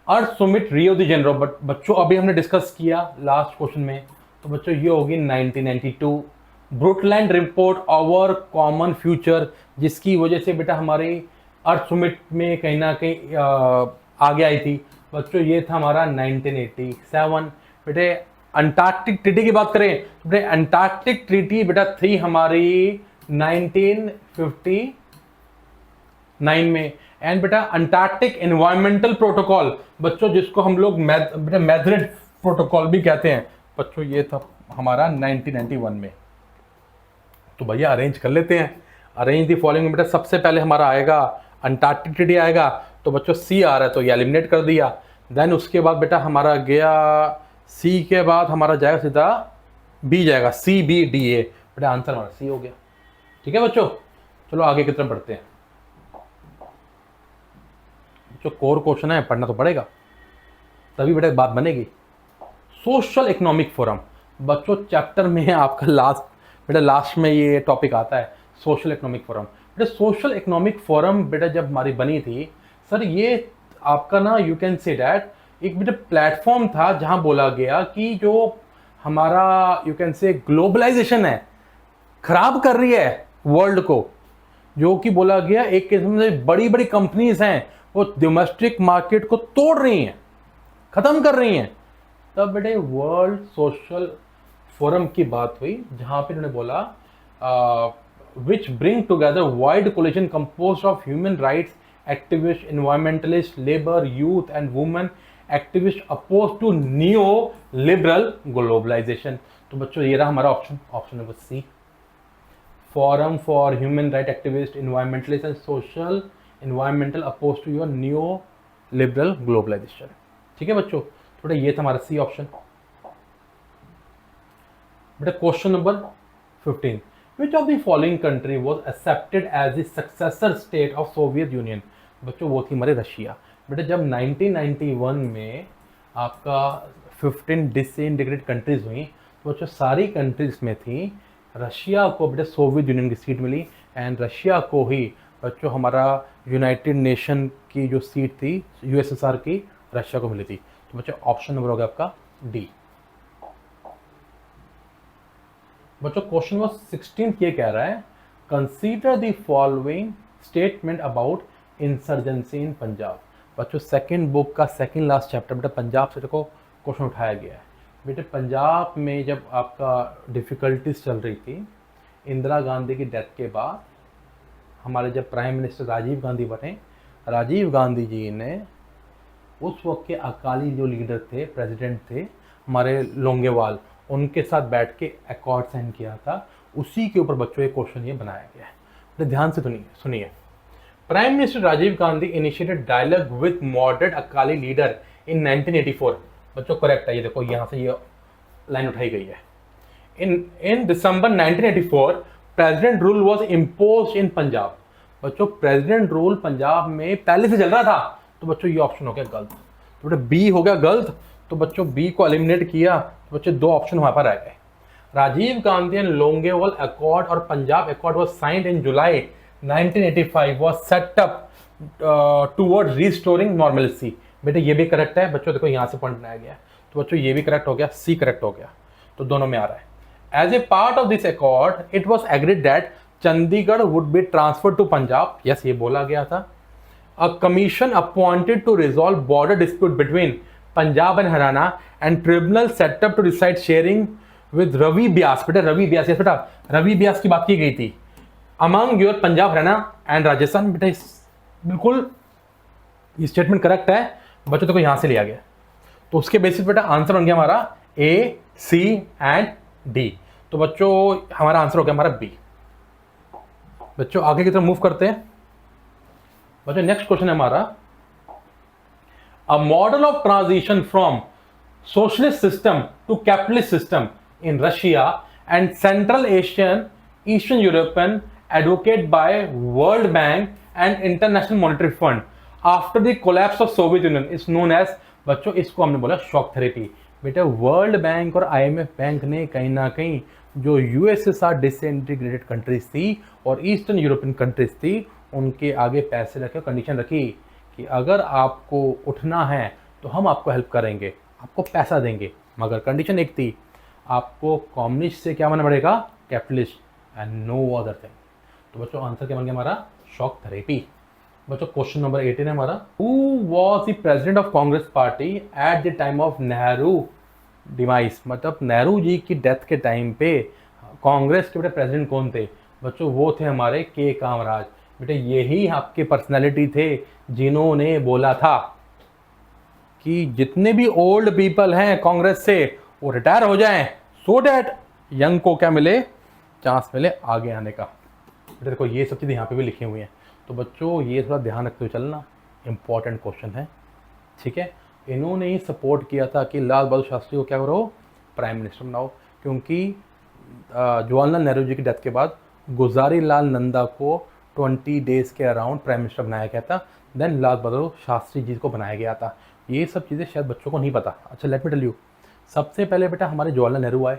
Earth summit Rio de Janeiro, but बच्चों अभी हमने डिस्कस किया लास्ट क्वेश्चन में, तो बच्चों ये होगी 1992। Brookland report our common future, जिसकी वजह से बेटा हमारे अर्थ समिट में कहीं ना कहीं आगे आई थी बच्चों, ये था हमारा 1987। बेटे अंटार्कटिक ट्रीटी की बात करें तो बेटे अंटार्कटिक ट्रीटी बेटा थी हमारी 1959 में। एंड बेटा अंटार्कटिक एनवायरमेंटल प्रोटोकॉल बच्चों, जिसको हम लोग बेटा मैड्रिड प्रोटोकॉल भी कहते हैं बच्चों, ये था हमारा 1991 में। तो भैया अरेंज कर लेते हैं। अरेंज दी फॉलोइंग बेटा सबसे पहले हमारा आएगा अंटार्कटिक ट्रीटी आएगा, तो बच्चों सी आ रहा है तो ये एलिमिनेट कर दिया। देन उसके बाद बेटा हमारा गया सी के बाद हमारा जाएगा सीधा बी जाएगा, सी बी डी ए, बेटा आंसर हमारा सी हो गया। ठीक है बच्चों, चलो आगे की तरफ बढ़ते हैं। जो कोर क्वेश्चन है पढ़ना तो पड़ेगा, तभी बेटा बात बनेगी। सोशल इकोनॉमिक फोरम बच्चों चैप्टर में आपका लास्ट में ये टॉपिक आता है, सोशल इकोनॉमिक फोरम। बेटा सोशल इकोनॉमिक फोरम बेटा जब हमारी बनी थी सर, ये आपका ना यू कैन से डैट एक बेटा प्लेटफॉर्म था जहां बोला गया कि जो हमारा यू कैन से ग्लोबलाइजेशन है खराब कर रही है वर्ल्ड को, जो कि बोला गया एक किस्म से बड़ी बड़ी कंपनीज हैं वो डोमेस्टिक मार्केट को तोड़ रही हैं, खत्म कर रही हैं। तब बेटे वर्ल्ड सोशल फोरम की बात हुई, जहां पे उन्होंने बोला which bring together wide coalition composed of human rights activist, environmentalist, labour, youth and women activist oppose to new liberal globalisation. तो बच्चों ये रहा हमारा option number C, forum for human right activist, environmentalist and social environmental oppose to your new liberal globalisation. ठीक है बच्चों, थोड़ा ये था हमारा सी ऑप्शन। बेटा question number 15, which of the following country was accepted as the successor state of Soviet union. बच्चों वो थी हमारे रशिया। बेटा जब 1991 में आपका 15 डिसइंटीग्रेटेड कंट्रीज हुई तो बच्चों सारी कंट्रीज में थी, रशिया को बेटा सोवियत यूनियन की सीट मिली, एंड रशिया को ही बच्चों हमारा यूनाइटेड नेशन की जो सीट थी यूएसएसआर की रशिया को मिली थी। तो बच्चों ऑप्शन नंबर हो गया आपका डी। बच्चों क्वेश्चन नंबर 16 ये कह रहा है, consider the following statement about insurgency in Punjab. बच्चों सेकंड बुक का सेकंड लास्ट चैप्टर बेटा पंजाब से देखो क्वेश्चन उठाया गया है। बेटे पंजाब में जब आपका डिफ़िकल्टीज चल रही थी इंदिरा गांधी की डेथ के बाद, हमारे जब प्राइम मिनिस्टर राजीव गांधी बने, राजीव गांधी जी ने उस वक्त के अकाली जो लीडर थे, प्रेसिडेंट थे हमारे लोंगेवाल, उनके साथ बैठ के अकॉर्ड साइन किया था। उसी के ऊपर बच्चों ये क्वेश्चन ये बनाया गया है, तो ध्यान से सुनिए। Prime minister Rajiv Gandhi initiated dialogue with moderate Akali leader in 1984। बच्चों करेक्ट है, ये देखो यहाँ से ये लाइन उठाई गई है। इन दिसंबर 1984 प्रेसिडेंट रूल वाज इम्पोज्ड इन पंजाब। बच्चों प्रेसिडेंट रूल पंजाब में पहले से चल रहा था, तो बच्चों ये ऑप्शन हो गया गलत। तो बेटा बी हो गया गलत, तो बच्चों बी को एलिमिनेट किया, तो बच्चों दो ऑप्शन वहां पर आ गए। राजीव गांधी एंड लोंगेवाल अकॉर्ड और Punjab accord was signed in July 1985 was set up toward restoring normalcy. बेटा ये भी करेक्ट है बच्चों, देखो यहाँ से पॉइंट बनाया गया है। तो बच्चों ये भी करेक्ट हो गया, सी करेक्ट हो गया, तो दोनों में आ रहा है। As a part of this accord it was agreed that Chandigarh would be transfer to Punjab, yes ये बोला गया था। A commission appointed to resolve border dispute between Punjab and Haryana and tribunal set up to decide sharing with Ravi Beas, बेटा Ravi Beas, yes बेटा रवि ब्यास की बात की गई थी, among your Punjab Haryana and Rajasthan. बेटा बिल्कुल ये स्टेटमेंट करेक्ट है बच्चों, देखो यहां से लिया गया, तो उसके बेसिस बेटा आंसर बन गया हमारा ए, सी एंड डी। तो बच्चों हमारा आंसर हो गया हमारा बी। बच्चों आगे की तरफ मूव करते हैं। बच्चों नेक्स्ट क्वेश्चन है हमारा, a model of transition from socialist system to capitalist system in Russia and Central Asian Eastern European advocate by World Bank and International Monetary Fund after the collapse of Soviet Union is known as, बच्चों इसको हमने बोला shock therapy. बेटा World Bank और IMF bank ने कहीं ना कहीं जो यूएसएसआर डिसइंटीग्रेटेड कंट्रीज थी और ईस्टर्न यूरोपियन कंट्रीज थी उनके आगे पैसे रखे, कंडीशन रखी कि अगर आपको उठना है तो हम आपको हेल्प करेंगे, आपको पैसा देंगे, मगर कंडीशन एक थी, आपको कम्युनिस्ट से क्या बनना पड़ेगा, capitalist and no other thing. तो बच्चों आंसर क्या बन गया हमारा, शॉक थेरेपी। बच्चों क्वेश्चन नंबर 18 है हमारा, who was the president of Congress party at the time of Nehru demise, मतलब नेहरू जी की डेथ के टाइम पे कांग्रेस के बेटे प्रेसिडेंट कौन थे। बच्चों वो थे हमारे के कामराज। बेटे यही आपके पर्सनालिटी थे जिन्होंने बोला था कि जितने भी ओल्ड पीपल हैं कांग्रेस से वो रिटायर हो जाएं, सो डैट यंग को क्या मिले, चांस मिले आगे आने का। बेटे देखो ये सब चीज़ें यहाँ पे भी लिखी हुई हैं, तो बच्चों ये थोड़ा ध्यान रखते हुए चलना, इंपॉर्टेंट क्वेश्चन है, ठीक है। इन्होंने ही सपोर्ट किया था कि लाल बहादुर शास्त्री को क्या करो, प्राइम मिनिस्टर बनाओ, क्योंकि जवाहरलाल नेहरू जी की डेथ के बाद गुजारी लाल नंदा को 20 डेज के अराउंड प्राइम मिनिस्टर बनाया गया था, देन लाल बहादुर शास्त्री जी को बनाया गया था। ये सब चीज़ें शायद बच्चों को नहीं पता। अच्छा लेट मी टेल यू, सबसे पहले बेटा हमारे जवाहरलाल नेहरू आए,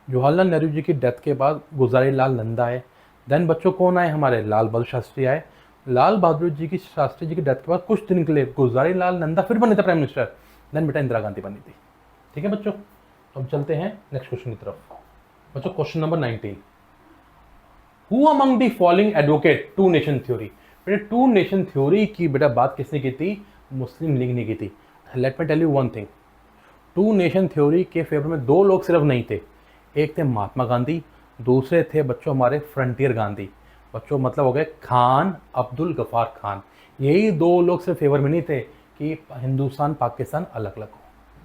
जवाहरलाल नेहरू जी की डेथ के बाद गुजारी लाल नंदा आए, देन बच्चों कौन आए, हमारे लाल बहादुर शास्त्री आए। लाल बहादुर जी की शास्त्री जी की डेथ के बाद कुछ दिन के लिए गुजारी लाल नंदा फिर बने थे प्राइम मिनिस्टर, देन बेटा इंदिरा गांधी बनी थी, ठीक है बच्चों। तो अब चलते हैं नेक्स्ट क्वेश्चन की तरफ। बच्चों question number 19, who among the following advocate two nation theory. बेटा टू नेशन थ्योरी की बेटा बात किसने की थी, मुस्लिम लीग ने की थी। Let me tell you one thing, two nation theory के फेवर में दो लोग सिर्फ नहीं थे, एक थे महात्मा गांधी, दूसरे थे बच्चों हमारे फ्रंटियर गांधी। बच्चों मतलब हो गए खान अब्दुल गफार खान। यही दो लोग सिर्फ फेवर में नहीं थे कि हिंदुस्तान पाकिस्तान अलग अलग हो।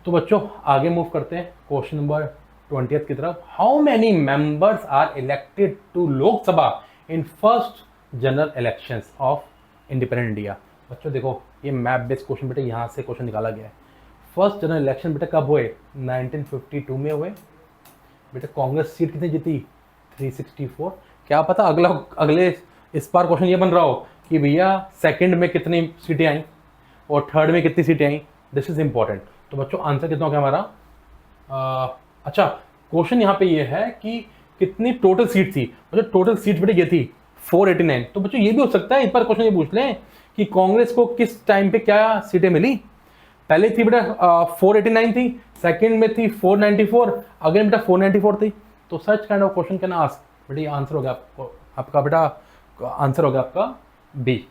तो बच्चों आगे मूव करते हैं क्वेश्चन नंबर 20 की तरफ। How many members are elected to Lok Sabha in first general elections of independent India. बच्चों देखो ये मैप बेस्ड क्वेश्चन बेटा यहाँ से क्वेश्चन निकाला गया है। फर्स्ट जनरल इलेक्शन बेटा कब हुए, 1952 में हुए। बेटा कांग्रेस सीट कितनी जीती, 364। क्या पता अगले इस बार क्वेश्चन ये बन रहा हो कि भैया सेकंड में कितनी सीटें आई और थर्ड में कितनी सीटें आई, दिस इज इंपॉर्टेंट। तो बच्चों आंसर कितना हो गया हमारा, अच्छा क्वेश्चन यहाँ पे ये है कि कितनी टोटल सीट थी। बच्चों टोटल सीट बेटे ये थी 489। तो बच्चों ये भी हो सकता है इस बार क्वेश्चन ये पूछ लें कि कांग्रेस को किस टाइम पे क्या सीटें मिली। पहले थी बेटा 489 थी, सेकंड में थी 494, अगेन बेटा 494 थी। तो सच kind of question can ask, बेटा आंसर हो गया आपका बेटा आंसर हो गया आपका बी।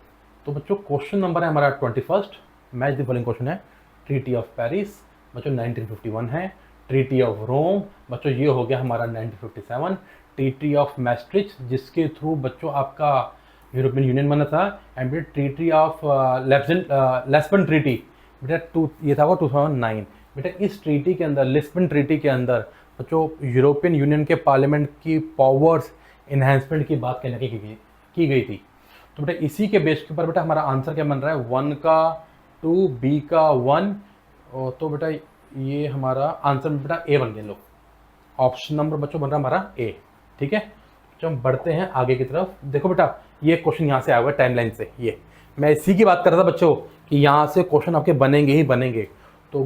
तो बच्चों क्वेश्चन नंबर है हमारा 21, मैच द फॉलोइंग क्वेश्चन है। ट्रीटी ऑफ पेरिस बच्चों 1951 है। ट्रीटी ऑफ रोम बच्चों ये हो गया हमारा 1957। ट्रीटी ऑफ मैस्ट्रिक्ट जिसके थ्रू बच्चों आपका यूरोपियन यूनियन बना था। एंड बेटा ट्रीटी ऑफ लिस्बन ट्रीटी बेटा ये था 2009। बेटा इस ट्रीटी के अंदर, लिस्बन ट्रीटी के अंदर बच्चों यूरोपियन यूनियन के पार्लियामेंट की पावर्स इन्हेंसमेंट की बात कहने की गई थी। तो बेटा इसी के बेस के ऊपर बेटा हमारा आंसर क्या बन रहा है, 1 का 2, बी का 1, तो बेटा ये हमारा आंसर बेटा ए बन गया। लो ऑप्शन नंबर बच्चों बन रहा है हमारा ए, ठीक है। तो हम बढ़ते हैं आगे की तरफ। देखो बेटा ये क्वेश्चन यहाँ से आया हुआ है टाइमलाइन से, ये मैं इसी की बात कर रहा था बच्चों कि यहाँ से क्वेश्चन आपके बनेंगे ही बनेंगे। तो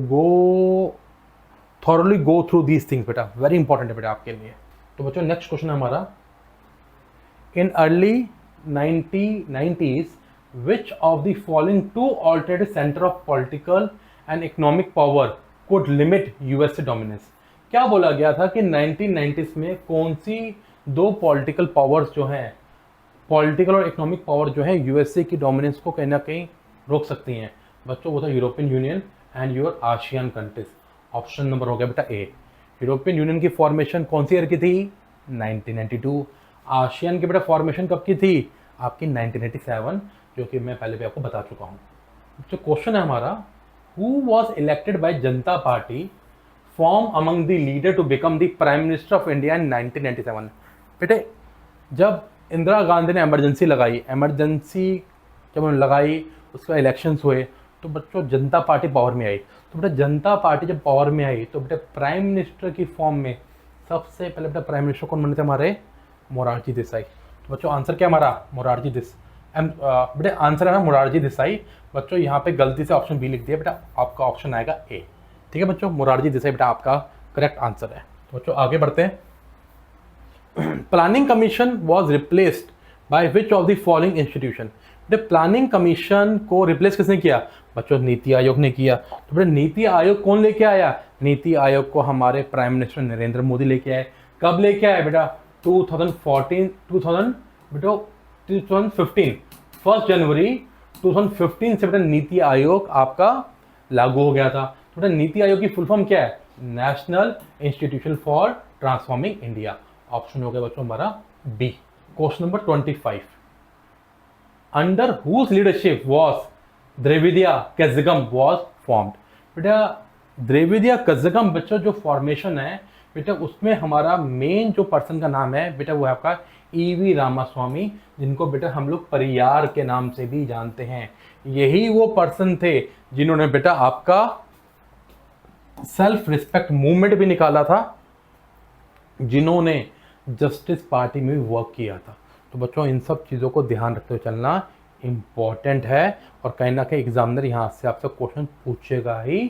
thoroughly go through these things बेटा, वेरी इंपॉर्टेंट है बेटा आपके लिए। तो बच्चों नेक्स्ट क्वेश्चन है हमारा, in early 1990s which of the following two alternative center of political and economic power could limit US dominance. क्या बोला गया था कि 1990s में कौन सी दो पॉलिटिकल पावर्स जो हैं, पॉलिटिकल और इकोनॉमिक पावर जो है यूएसए की डोमिनेंस को कहीं ना कहीं रोक सकती हैं बच्चों, वो था European Union and your ASEAN countries. Option number हो गया बेटा ए। यूरोपियन यूनियन की फॉर्मेशन कौन सी ईयर की थी? 1992। आशियन की बेटा फॉर्मेशन कब की थी? आपकी 1987, जो कि मैं पहले भी आपको बता चुका हूँ। जो क्वेश्चन है हमारा, who was elected by Janata Party form among the leader to become the prime minister of India in 1997। बेटे जब इंदिरा गांधी ने इमरजेंसी लगाई, जब उन्होंने लगाई, उसका इलेक्शंस हुए, तो बच्चों जनता पार्टी पावर में आई। तो बेटा जनता पार्टी जब पावर में आई तो बेटा प्राइम मिनिस्टर की फॉर्म में सबसे पहले बेटा प्राइम मिनिस्टर कौन बने थे हमारे? मोरारजी देसाई। तो बच्चों आंसर क्या हमारा? मोरारजी देसाई। बेटा आंसर है ना मोरारजी देसाई। बच्चों यहाँ पे गलती से ऑप्शन बी लिख दिया, बेटा आपका ऑप्शन आएगा ए। ठीक है बच्चों, मोरारजी देसाई बेटा आपका करेक्ट आंसर है। तो बच्चों आगे बढ़ते हैं। Planning commission was replaced by which of the following institution. Planning commission को रिप्लेस किसने किया? बच्चों नीति आयोग ने किया। तो बेटा नीति आयोग कौन लेके आया? नीति आयोग को हमारे प्राइम मिनिस्टर नरेंद्र मोदी लेके आए। कब लेके आए बेटा? 2015 1 जनवरी 2015 से बेटा नीति आयोग आपका लागू हो गया था। तो बेटा नीति आयोग की फुल फॉर्म क्या है? National institution for transforming India. Option हो गया बच्चों हमारा B. Question number 25, under whose leadership was Dravida Kazhagam was formed. बेटा द्रविडिया कज़गम बच्चों जो फॉर्मेशन है बेटा, उसमें हमारा मेन जो पर्सन का नाम है बेटा वो है आपका ईवी रामास्वामी, जिनको बेटा हम लोग परियार के नाम से भी जानते हैं। यही वो पर्सन थे जिन्होंने बेटा आपका सेल्फ रिस्पेक्ट मूवमेंट भी निकाला था, जिन्होंने जस्टिस पार्टी में भी वर्क किया था। तो बच्चों इन सब चीज़ों को ध्यान रखते हुए चलना इम्पॉर्टेंट है, और कहीं ना कहीं एग्जामिनर यहाँ से आपसे क्वेश्चन पूछेगा ही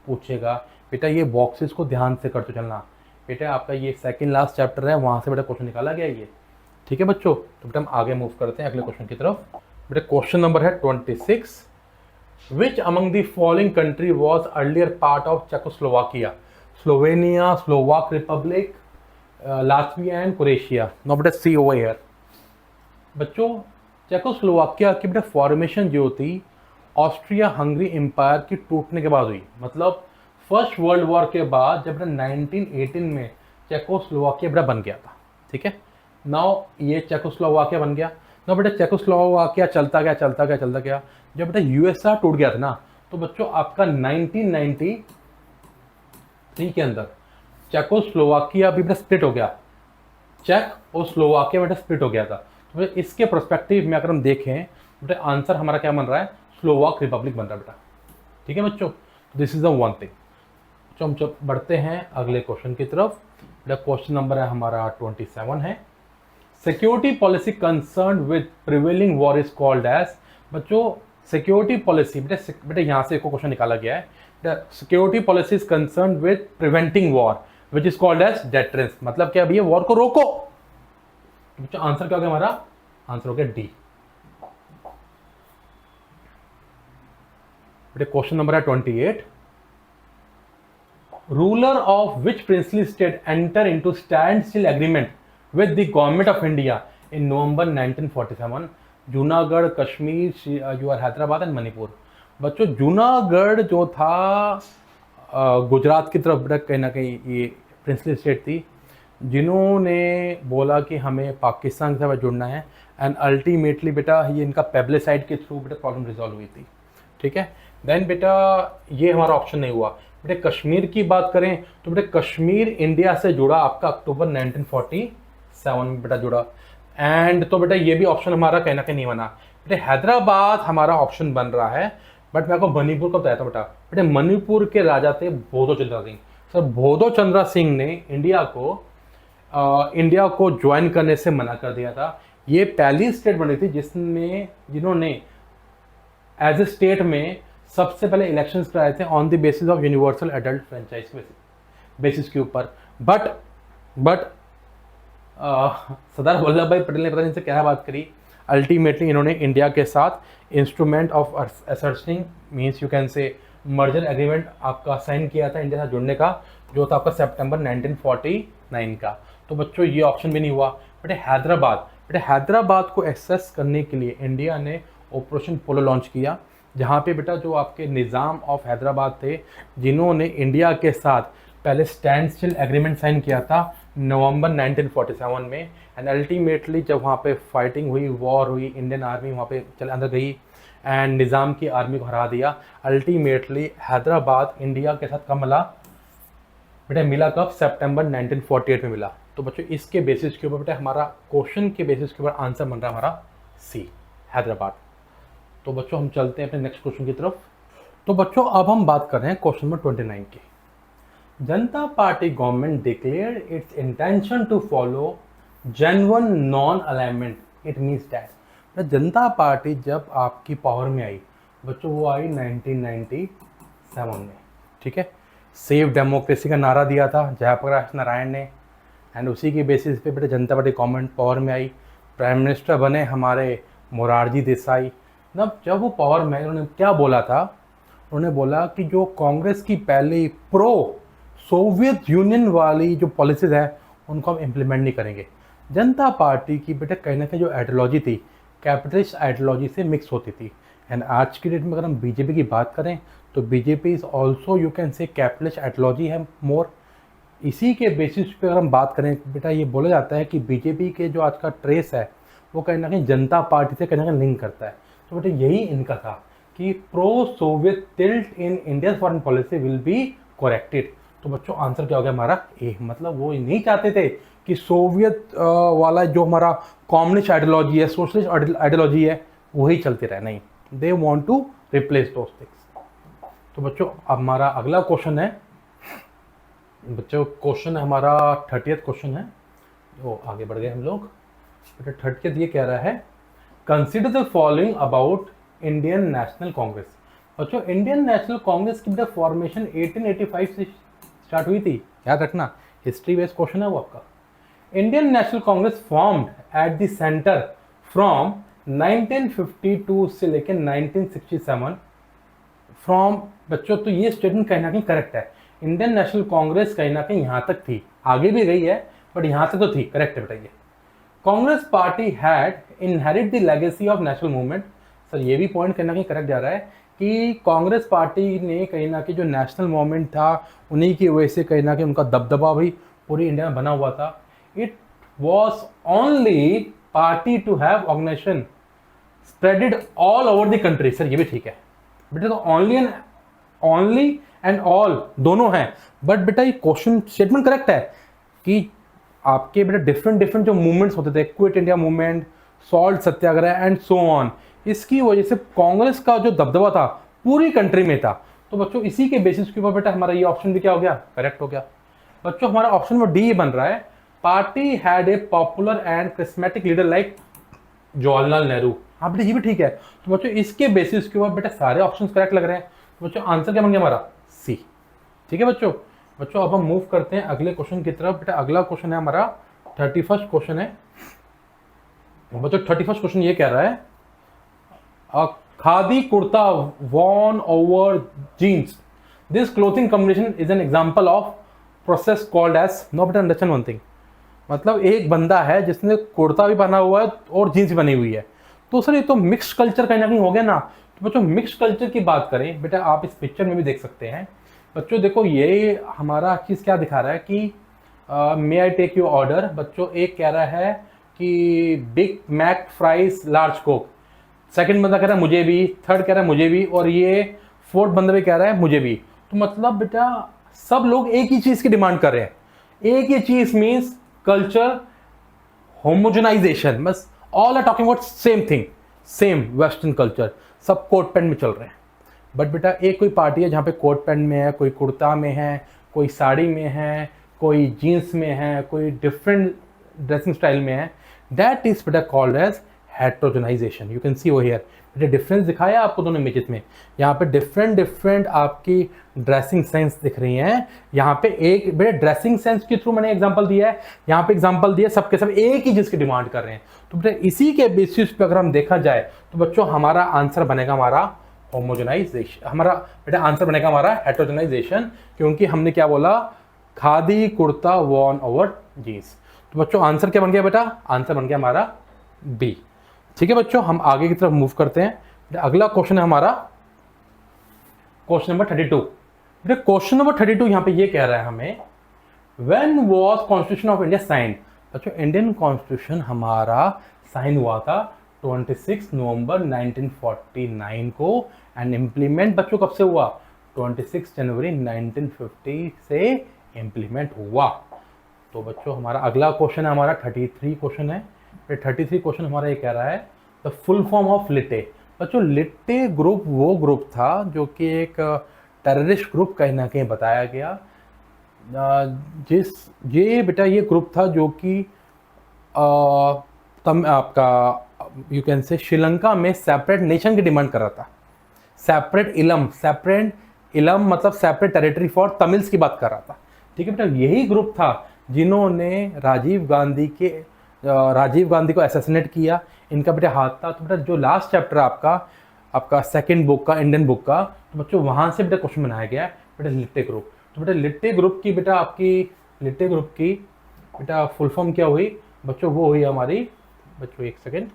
पूछेगा। बेटा ये बॉक्सेस को ध्यान से करते चलना। बेटा आपका ये सेकंड लास्ट चैप्टर है, वहाँ से बेटा क्वेश्चन निकाला गया ये। ठीक है बच्चों, तो बेटा हम आगे मूव करते हैं अगले क्वेश्चन की तरफ। बेटा क्वेश्चन नंबर है 26, which among the following country was earlier part of Czechoslovakia? Slovenia, Slovak Republic, Latvia and Croatia. No बेटा सी ओवर हियर। बच्चों चेकोस्लोवाकिया की बेटा फॉर्मेशन जो थी ऑस्ट्रिया हंगरी एम्पायर की टूटने के बाद हुई। मतलब फर्स्ट वर्ल्ड वॉर के बाद जब बेटा 1918 में चेकोस्लोवाकिया बेटा बन गया था। ठीक है, नाउ ये चेकोस्लोवाकिया बन गया। नाउ बेटा चेकोस्लोवाकिया चलता गया। जब बेटा यूएसआर टूट गया था ना, तो बच्चों आपका 1993 के अंदर चेकोस्लोवाकिया भी बेटा स्प्लिट हो गया। चेक और स्लोवाकिया बेटा स्प्लिट हो गया था। तो इसके पर्सपेक्टिव में अगर हम देखें बेटा आंसर हमारा क्या बन रहा है? स्लोवाक रिपब्लिक बन रहा है बेटा। ठीक है बच्चों, this is the one thing. तो हम जब बढ़ते हैं अगले क्वेश्चन की तरफ। बेटा क्वेश्चन नंबर है हमारा 27 है, security policy concern with prevailing war is called as. बच्चों सिक्योरिटी पॉलिसी बेटा यहाँ से एक क्वेश्चन निकाला गया है। Security policy is concern with preventing war which is called as deterrence. मतलब क्या भैया? वॉर को रोको। बच्चों आंसर क्या हो गया हमारा? आंसर हो गया डी। बेटा क्वेश्चन नंबर है 28, ruler of which princely state enter into standstill agreement with the government of India in November 1947? Junagadh, Kashmir, your Hyderabad and Manipur. बच्चों जूनागढ़ जो था गुजरात की तरफ बेटा कहीं ना कहीं ये प्रिंसली स्टेट थी, जिन्होंने बोला कि हमें पाकिस्तान के साथ जुड़ना है, एंड अल्टीमेटली बेटा ये इनका पेब्लिसाइड के थ्रू बेटा प्रॉब्लम रिजॉल्व हुई थी। ठीक है, देन बेटा ये हमारा ऑप्शन नहीं हुआ। बेटा कश्मीर की बात करें तो बेटा कश्मीर इंडिया से जुड़ा आपका अक्टूबर 1947 में बेटा जुड़ा, एंड तो बेटा ये भी ऑप्शन हमारा कहीं ना कहीं नहीं बना। बेटा हैदराबाद हमारा ऑप्शन बन रहा है, बट मैं आपको मणिपुर का बताया था बेटा मणिपुर के राजा थे बोधो चंद्रा सिंह। सर बोधो चंद्रा सिंह ने इंडिया को ज्वाइन करने से मना कर दिया था। ये पहली स्टेट बनी थी जिन्होंने एज ए स्टेट में सबसे पहले इलेक्शंस कराए थे on the basis of universal adult franchise basis के ऊपर। बट सरदार वल्लभ भाई पटेल ने पता नहीं से क्या बात करी, अल्टीमेटली इन्होंने इंडिया के साथ instrument of asserting means you can say merger agreement आपका साइन किया था इंडिया से जुड़ने का, जो था आपका सितंबर 1949 का। तो बच्चों ये ऑप्शन भी नहीं हुआ। बेटे हैदराबाद को एक्सेस करने के लिए इंडिया ने ऑपरेशन पोलो लॉन्च किया, जहाँ पे बेटा जो आपके निज़ाम ऑफ हैदराबाद थे, जिन्होंने इंडिया के साथ पहले स्टैंड स्टिल एग्रीमेंट साइन किया था नवंबर 1947 में, एंड अल्टीमेटली जब वहाँ पे फाइटिंग हुई, वॉर हुई, इंडियन आर्मी वहाँ पे चल अंदर गई एंड निज़ाम की आर्मी को हरा दिया। अल्टीमेटली हैदराबाद इंडिया के साथ कब मिला बेटा? मिला कब? सितंबर 1948 में मिला। तो बच्चों इसके बेसिस के ऊपर बेटा हमारा क्वेश्चन के बेसिस के ऊपर आंसर बन रहा है हमारा सी, हैदराबाद। तो बच्चों हम चलते हैं अपने नेक्स्ट क्वेश्चन की तरफ। तो बच्चों अब हम बात कर रहे हैं क्वेश्चन नंबर 29 की। Janata Party government declared its intention to follow genuine non alignment, it means that Janata Party जब आपकी पावर में आई बच्चों, वो आई 1997 में, ठीक है। सेव डेमोक्रेसी का नारा दिया था जयप्रकाश नारायण ने, एंड उसी के बेसिस पे बेटा जनता पार्टी गवर्नमेंट पावर में आई। प्राइम मिनिस्टर बने हमारे मोरारजी देसाई। जब वो पावर में, उन्होंने क्या बोला था? उन्होंने बोला कि जो कांग्रेस की पहले प्रो सोवियत यूनियन वाली जो पॉलिसीज है उनको हम इम्प्लीमेंट नहीं करेंगे। जनता पार्टी की बेटा कहीं ना कहीं जो आइडियोलॉजी थी कैपिटलिस्ट आइडियोलॉजी से मिक्स होती थी। एंड आज की डेट में अगर हम बीजेपी की बात करें तो BJP is also you can say capitalist ideology है मोर। इसी के बेसिस पे अगर हम बात करें बेटा, ये बोला जाता है कि बीजेपी के जो आज का ट्रेस है वो कहीं ना कहीं जनता पार्टी से कहीं ना कहीं लिंक करता है। तो बेटा यही इनका था कि pro Soviet tilt in India foreign policy will be corrected. तो बच्चों आंसर क्या हो गया हमारा? ए। मतलब वो नहीं चाहते थे कि सोवियत वाला जो हमारा कम्युनिस्ट आइडियोलॉजी है, सोशलिस्ट आइडियोलॉजी है, वही चलते रहे। नहीं, they want to replace those things. तो बच्चों अब हमारा अगला क्वेश्चन है बच्चों, क्वेश्चन हमारा 30th क्वेश्चन है। तो आगे बढ़ गए हम लोग। बेटा 30th ये कह रहा है, consider the following about Indian national Congress. बच्चों इंडियन नेशनल कांग्रेस की फॉर्मेशन 1885 से स्टार्ट हुई थी, याद रखना, हिस्ट्री बेस्ड क्वेश्चन है वो आपका। Indian national Congress formed at the centre from 1952 से लेकर 1967 फ्रॉम। बच्चों तो ये स्टेटमेंट कहीं ना कहीं करेक्ट है। इंडियन नेशनल कांग्रेस कहीं ना कहीं यहाँ तक थी, आगे भी गई है बट यहाँ तक तो थी, करेक्ट है बेटा ये। Congress party had inherit the legacy of national movement. Sir ये भी पॉइंट कहीं ना कहीं करेक्ट जा रहा है कि कांग्रेस पार्टी ने कहीं ना कहीं जो नेशनल मूवमेंट था उन्हीं की वजह से कहीं ना कहीं उनका दबदबा भी पूरी इंडिया में बना हुआ था। It was only party to have organisation spreaded all over the country. Sir ये भी ठीक है बेटा, तो ओनली एंड ऑल दोनों हैं, बट बेटा ये क्वेश्चन स्टेटमेंट करेक्ट है कि आपके बेटा डिफरेंट जो मूवमेंट्स होते थे, quit India movement, salt Satyagraha and so on, इसकी वजह से कांग्रेस का जो दबदबा था पूरी कंट्री में था। तो बच्चों इसी के बेसिस के ऊपर बेटा हमारा ये ऑप्शन भी क्या हो गया? करेक्ट हो गया। बच्चों हमारा ऑप्शन नंबर डी बन रहा है, party had a popular and charismatic leader like Jawaharlal Nehru. हाँ बेटा ये भी ठीक है। तो बच्चों इसके बेसिस के ऊपर बेटा सारे ऑप्शंस करेक्ट लग रहे हैं। तो बच्चों आंसर क्या बन गया हमारा? सी। ठीक है बच्चों। अब हम मूव करते हैं अगले क्वेश्चन की तरफ। बेटा अगला क्वेश्चन है हमारा 31st क्वेश्चन है। बच्चों 31st क्वेश्चन ये कह रहा है, khadi kurta worn over jeans, this clothing combination is an example of process called as, no बेटा अंडरस्टैंड वन थिंग, मतलब एक बंदा है जिसने कुर्ता भी पहना हुआ है और जीन्स भी बनी हुई है। तो सर ये तो मिक्स कल्चर कहीं ना कहीं हो गया ना। तो बच्चों मिक्स कल्चर की बात करें बेटा, आप इस पिक्चर में भी देख सकते हैं। बच्चों देखो ये हमारा चीज़ क्या दिखा रहा है कि may I take your order. बच्चों एक कह रहा है कि Big Mac fries large Coke, second बंदा कह रहा है मुझे भी, थर्ड कह रहा है मुझे भी, और ये फोर्थ बंदा भी कह रहा है मुझे भी। तो मतलब बेटा सब लोग एक ही चीज़ की डिमांड कर रहे हैं। एक ही चीज़ मीन्स कल्चर होमोजेनाइजेशन, बस all are talking about same thing, same western culture, सब कोट पैंट में चल रहे हैं। बट बेटा एक कोई पार्टी है जहाँ पे कोट पैंट में है, कोई कुर्ता में है, कोई साड़ी में है, कोई जीन्स में है, कोई डिफरेंट ड्रेसिंग स्टाइल में है, दैट इज बेटा called as heterogenisation. You can see वो हियर बेटा डिफरेंस दिखाया आपको दोनों इमेजेस में। यहाँ पे डिफरेंट आपकी ड्रेसिंग सेंस दिख रही हैं। यहाँ पे एक बेटा ड्रेसिंग सेंस के थ्रू मैंने एग्जांपल दिया है, यहाँ पे एग्जांपल दिया, सबके सब एक ही चीज़ की डिमांड कर रहे हैं। तो बेटा इसी के बेसिस पे अगर हम देखा जाए तो बच्चों हमारा आंसर बनेगा हमारा होमोजेनाइजेशन। हमारा बेटा आंसर बनेगा हमारा हेटेरोजेनाइजेशन, क्योंकि हमने क्या बोला, khadi kurta worn over jeans. तो बच्चों आंसर क्या बन गया बेटा, आंसर बन गया हमारा बी। ठीक है बच्चों, हम आगे की तरफ मूव करते हैं। अगला क्वेश्चन है हमारा क्वेश्चन नंबर 32। बेटा क्वेश्चन नंबर 32 यहाँ पे ये कह रहा है हमें, when was constitution of India sign. बच्चों इंडियन कॉन्स्टिट्यूशन हमारा साइन हुआ था 26 नवंबर 1949 को, एंड इम्प्लीमेंट बच्चों कब से हुआ, 26 जनवरी 1950 से इम्प्लीमेंट हुआ। तो बच्चों हमारा अगला क्वेश्चन है हमारा 33 क्वेश्चन है। 33 क्वेश्चन हमारा ये कह रहा है द फुल फॉर्म ऑफ लिटे। बच्चों लिटे ग्रुप वो ग्रुप था जो कि एक टेररिस्ट ग्रुप कहीं ना कहीं बताया गया, ये बेटा ये ग्रुप था जो कि आपका यू कैन से श्रीलंका में सेपरेट नेशन की डिमांड कर रहा था। सेपरेट इलम मतलब सेपरेट टेरिटरी फॉर तमिल्स की बात कर रहा था। ठीक है बेटा, यही ग्रुप था जिन्होंने राजीव गांधी को असैसिनेट किया। इनका बेटा हाथ था। तो बेटा जो लास्ट चैप्टर आपका सेकंड बुक का, इंडियन बुक का, तो बच्चों वहां से बेटा क्वेश्चन बनाया गया है बेटा लिट्टे ग्रुप। तो बेटा लिट्टे ग्रुप की बेटा फुल फॉर्म क्या हुई बच्चों, वो हुई हमारी बच्चों एक सेकेंड,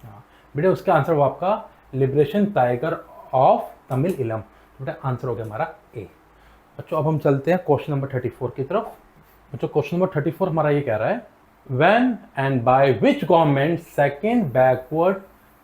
हाँ बेटा उसका आंसर हुआ आपका लिबरेशन टाइगर ऑफ तमिल इलम। तो बेटा आंसर हो गया हमारा ए। बच्चों अब हम चलते हैं क्वेश्चन नंबर 34 की तरफ। बच्चों क्वेश्चन नंबर 34 हमारा ये कह रहा है, when and by which government second backward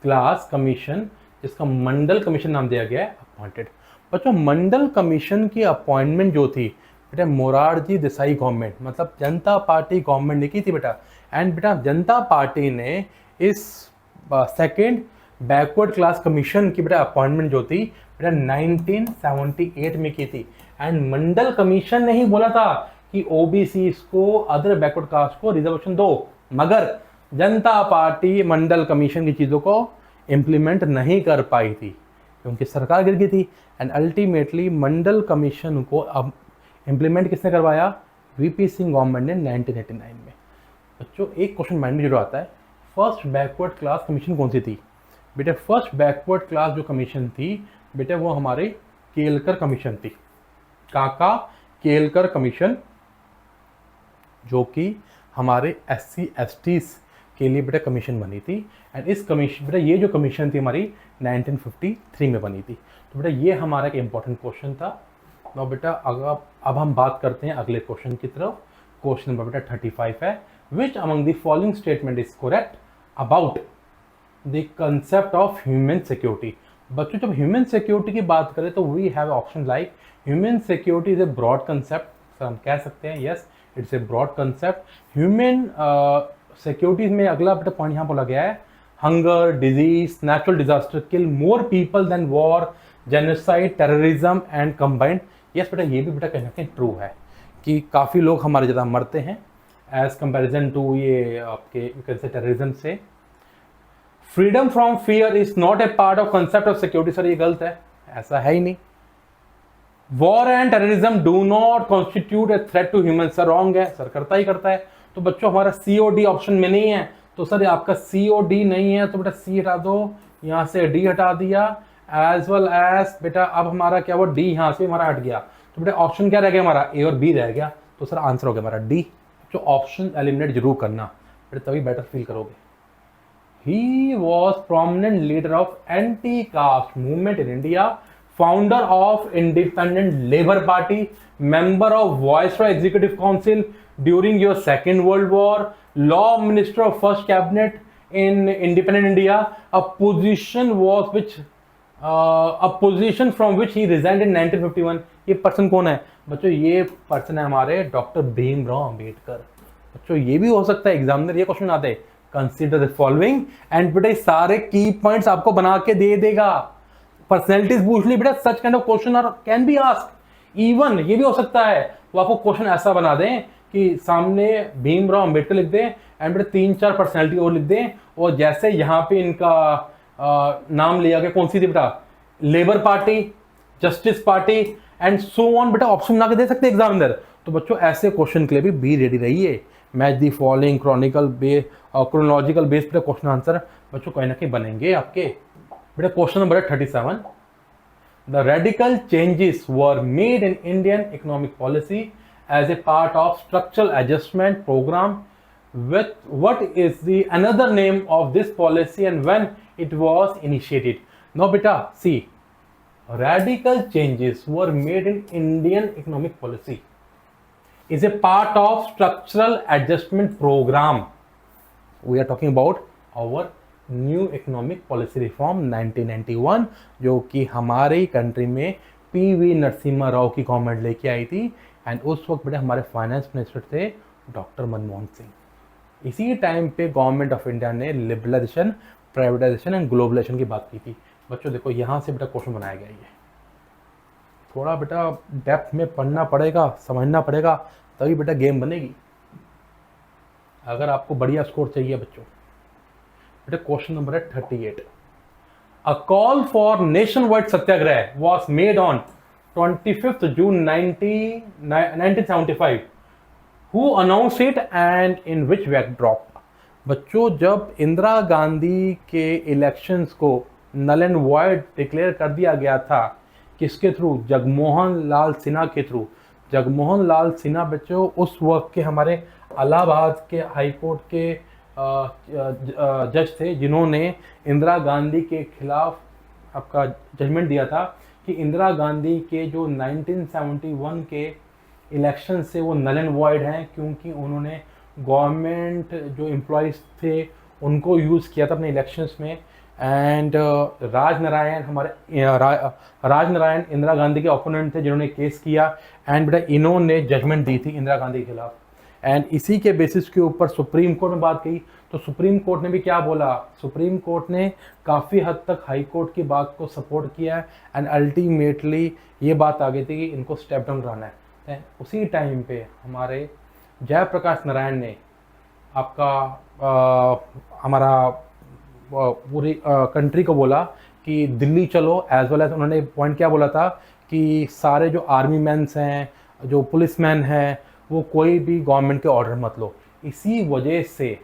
class commission, जिसका मंडल कमीशन नाम दिया गया है, अपॉइंटेड। बच्चों मंडल कमीशन की अपॉइंटमेंट जो थी बेटा मोरारजी देसाई गवर्नमेंट, मतलब जनता पार्टी गवर्नमेंट ने की थी बेटा। एंड बेटा जनता पार्टी ने इस सेकेंड बैकवर्ड क्लास कमीशन की बेटा अपॉइंटमेंट जो थी बेटा 1978 में की थी। एंड मंडल कमीशन ने ही बोला था कि ओबीसी को, अदर बैकवर्ड कास्ट को रिजर्वेशन दो, मगर जनता पार्टी मंडल कमीशन की चीज़ों को इम्प्लीमेंट नहीं कर पाई थी क्योंकि सरकार गिर गई थी। एंड अल्टीमेटली मंडल कमीशन को अब इम्प्लीमेंट किसने करवाया, वीपी सिंह गवर्नमेंट ने 1989 में। बच्चों एक क्वेश्चन माइंड में जरूर आता है, फर्स्ट बैकवर्ड क्लास कमीशन कौन सी थी बेटा। फर्स्ट बैकवर्ड क्लास जो कमीशन थी बेटा वो हमारे केलकर कमीशन थी, काका केलकर कमीशन, जो कि हमारे SC STs के लिए बेटा कमीशन बनी थी। एंड इस कमीशन बेटा ये जो कमीशन थी हमारी 1953 में बनी थी। तो बेटा ये हमारा एक इंपॉर्टेंट क्वेश्चन था। तो बेटा अब हम बात करते हैं अगले क्वेश्चन की तरफ। क्वेश्चन नंबर बेटा 35 है, which among the following statement is correct about the concept of human security. बच्चों जब ह्यूमन सिक्योरिटी की बात करें तो we have option like human security is a broad concept, हम कह सकते हैं yes it's a broad concept. Human securities में अगला बेटा पॉइंट यहाँ बोला गया है, hunger, disease, natural disaster kill more people than war, genocide, terrorism and combined. Yes बेटा ये भी बेटा कहीं ना कहीं ट्रू है कि काफ़ी लोग हमारे ज़्यादा मरते हैं एज कंपेरिजन टू ये आपके कैसे टेररिज्म से। Freedom from fear is not a part of concept of security. Sir ये गलत है, ऐसा है ही नहीं। War and terrorism do not constitute a threat to human. Sir wrong है, सर करता ही करता है। तो बच्चों हमारा COD ऑप्शन में नहीं है, तो सर आपका COD नहीं है तो बेटा C हटा दो, यहाँ से D हटा दिया, एज वेल एज बेटा अब हमारा क्या वो D यहाँ से हमारा हट गया। तो बेटा ऑप्शन क्या रह गया हमारा, A और B रह गया। तो सर आंसर हो गया हमारा D। जो ऑप्शन एलिमिनेट जरूर करना बेटा, तभी बेटर फील करोगे। He was prominent leader of anti-caste movement in India, founder of Independent Labour Party, member of Viceroy Executive Council during your Second World War, Law Minister of First Cabinet in Independent India, a position from which he resigned in 1951. ये person कौन है बच्चों, ये person है हमारे doctor Bhimrao Ambedkar. बच्चों ये भी हो सकता है एग्जामिनर ये क्वेश्चन आते हैं, कंसीडर द फॉलोइंग, एंड बेटा सारे की पॉइंट्स आपको बना के दे देगा। पर्सनैलिटीज पूछ ली बेटा, such kind of question are can be asked. Even ये भी हो सकता है वो आपको क्वेश्चन ऐसा बना दें कि सामने भीमराव अंबेडकर लिख दें एंड बेटा 3-4 पर्सनैलिटी और लिख दें, और जैसे यहाँ पे इनका नाम लिया गया कौन सी थी बेटा, labour party, justice party and so on, बेटा ऑप्शन बना के दे सकते हैं एग्जामिनर। तो बच्चों ऐसे क्वेश्चन के लिए भी रेडी रहिए। Match the following chronological base पे क्वेश्चन आंसर बच्चों कहीं ना कहीं बनेंगे आपके। बेटा question number 37, the radical changes were made in Indian economic policy as a part of structural adjustment programme with what is the another name of this policy and when it was initiated. Now beta see, radical changes were made in Indian economic policy is a part of structural adjustment program. We are talking about our new economic policy reform 1991 जो कि हमारे country में PV Narasimha Rao की government लेके आई थी and उस वक्त बेटा हमारे फाइनेंस मिनिस्टर थे डॉक्टर मनमोहन सिंह। इसी टाइम पे गवर्नमेंट ऑफ इंडिया ने लिबरलाइजेशन, प्राइवेटाइजेशन एंड ग्लोबलाइजेशन की बात की थी। बच्चों देखो यहाँ से बेटा क्वेश्चन बनाया गया है, थोड़ा बेटा डेप्थ में पढ़ना पड़ेगा, समझना पड़ेगा, तभी बेटा गेम बनेगी। अगर आपको बढ़िया स्कोर चाहिए बच्चों, बेटा क्वेश्चन नंबर है 38, a call for nation wide Satyagraha was made on 25th June 1975. Who announced it and in which backdrop? बच्चों जब इंदिरा गांधी के इलेक्शंस को नल एंड वॉइड डिक्लेयर कर दिया गया था, किसके थ्रू? जगमोहन लाल सिन्हा के थ्रू। जगमोहन लाल सिन्हा बच्चों उस वक्त के हमारे इलाहाबाद के हाई कोर्ट के जज थे जिन्होंने इंदिरा गांधी के खिलाफ आपका जजमेंट दिया था कि इंदिरा गांधी के जो 1971 के इलेक्शन से वो नल एंड वॉइड हैं, क्योंकि उन्होंने गवर्नमेंट जो एम्प्लॉयज़ थे उनको यूज़ किया था अपने इलेक्शंस में। एंड राजनारायण इंदिरा गांधी के ओपोनेंट थे जिन्होंने केस किया एंड बेटा इन्होंने जजमेंट दी थी इंदिरा गांधी के खिलाफ। एंड इसी के बेसिस के ऊपर सुप्रीम कोर्ट में बात की, तो सुप्रीम कोर्ट ने भी क्या बोला? सुप्रीम कोर्ट ने काफ़ी हद तक हाई कोर्ट की बात को सपोर्ट किया एंड अल्टीमेटली ये बात आ गई थी कि इनको स्टेप डाउन कराना है। उसी टाइम पे हमारे जयप्रकाश नारायण ने आपका हमारा पूरी कंट्री को बोला कि दिल्ली चलो, एज वेल एज उन्होंने पॉइंट क्या बोला था कि सारे जो आर्मी मैन्स हैं, जो पुलिस मैन हैं, वो कोई भी गवर्नमेंट के ऑर्डर मत लो। इसी वजह से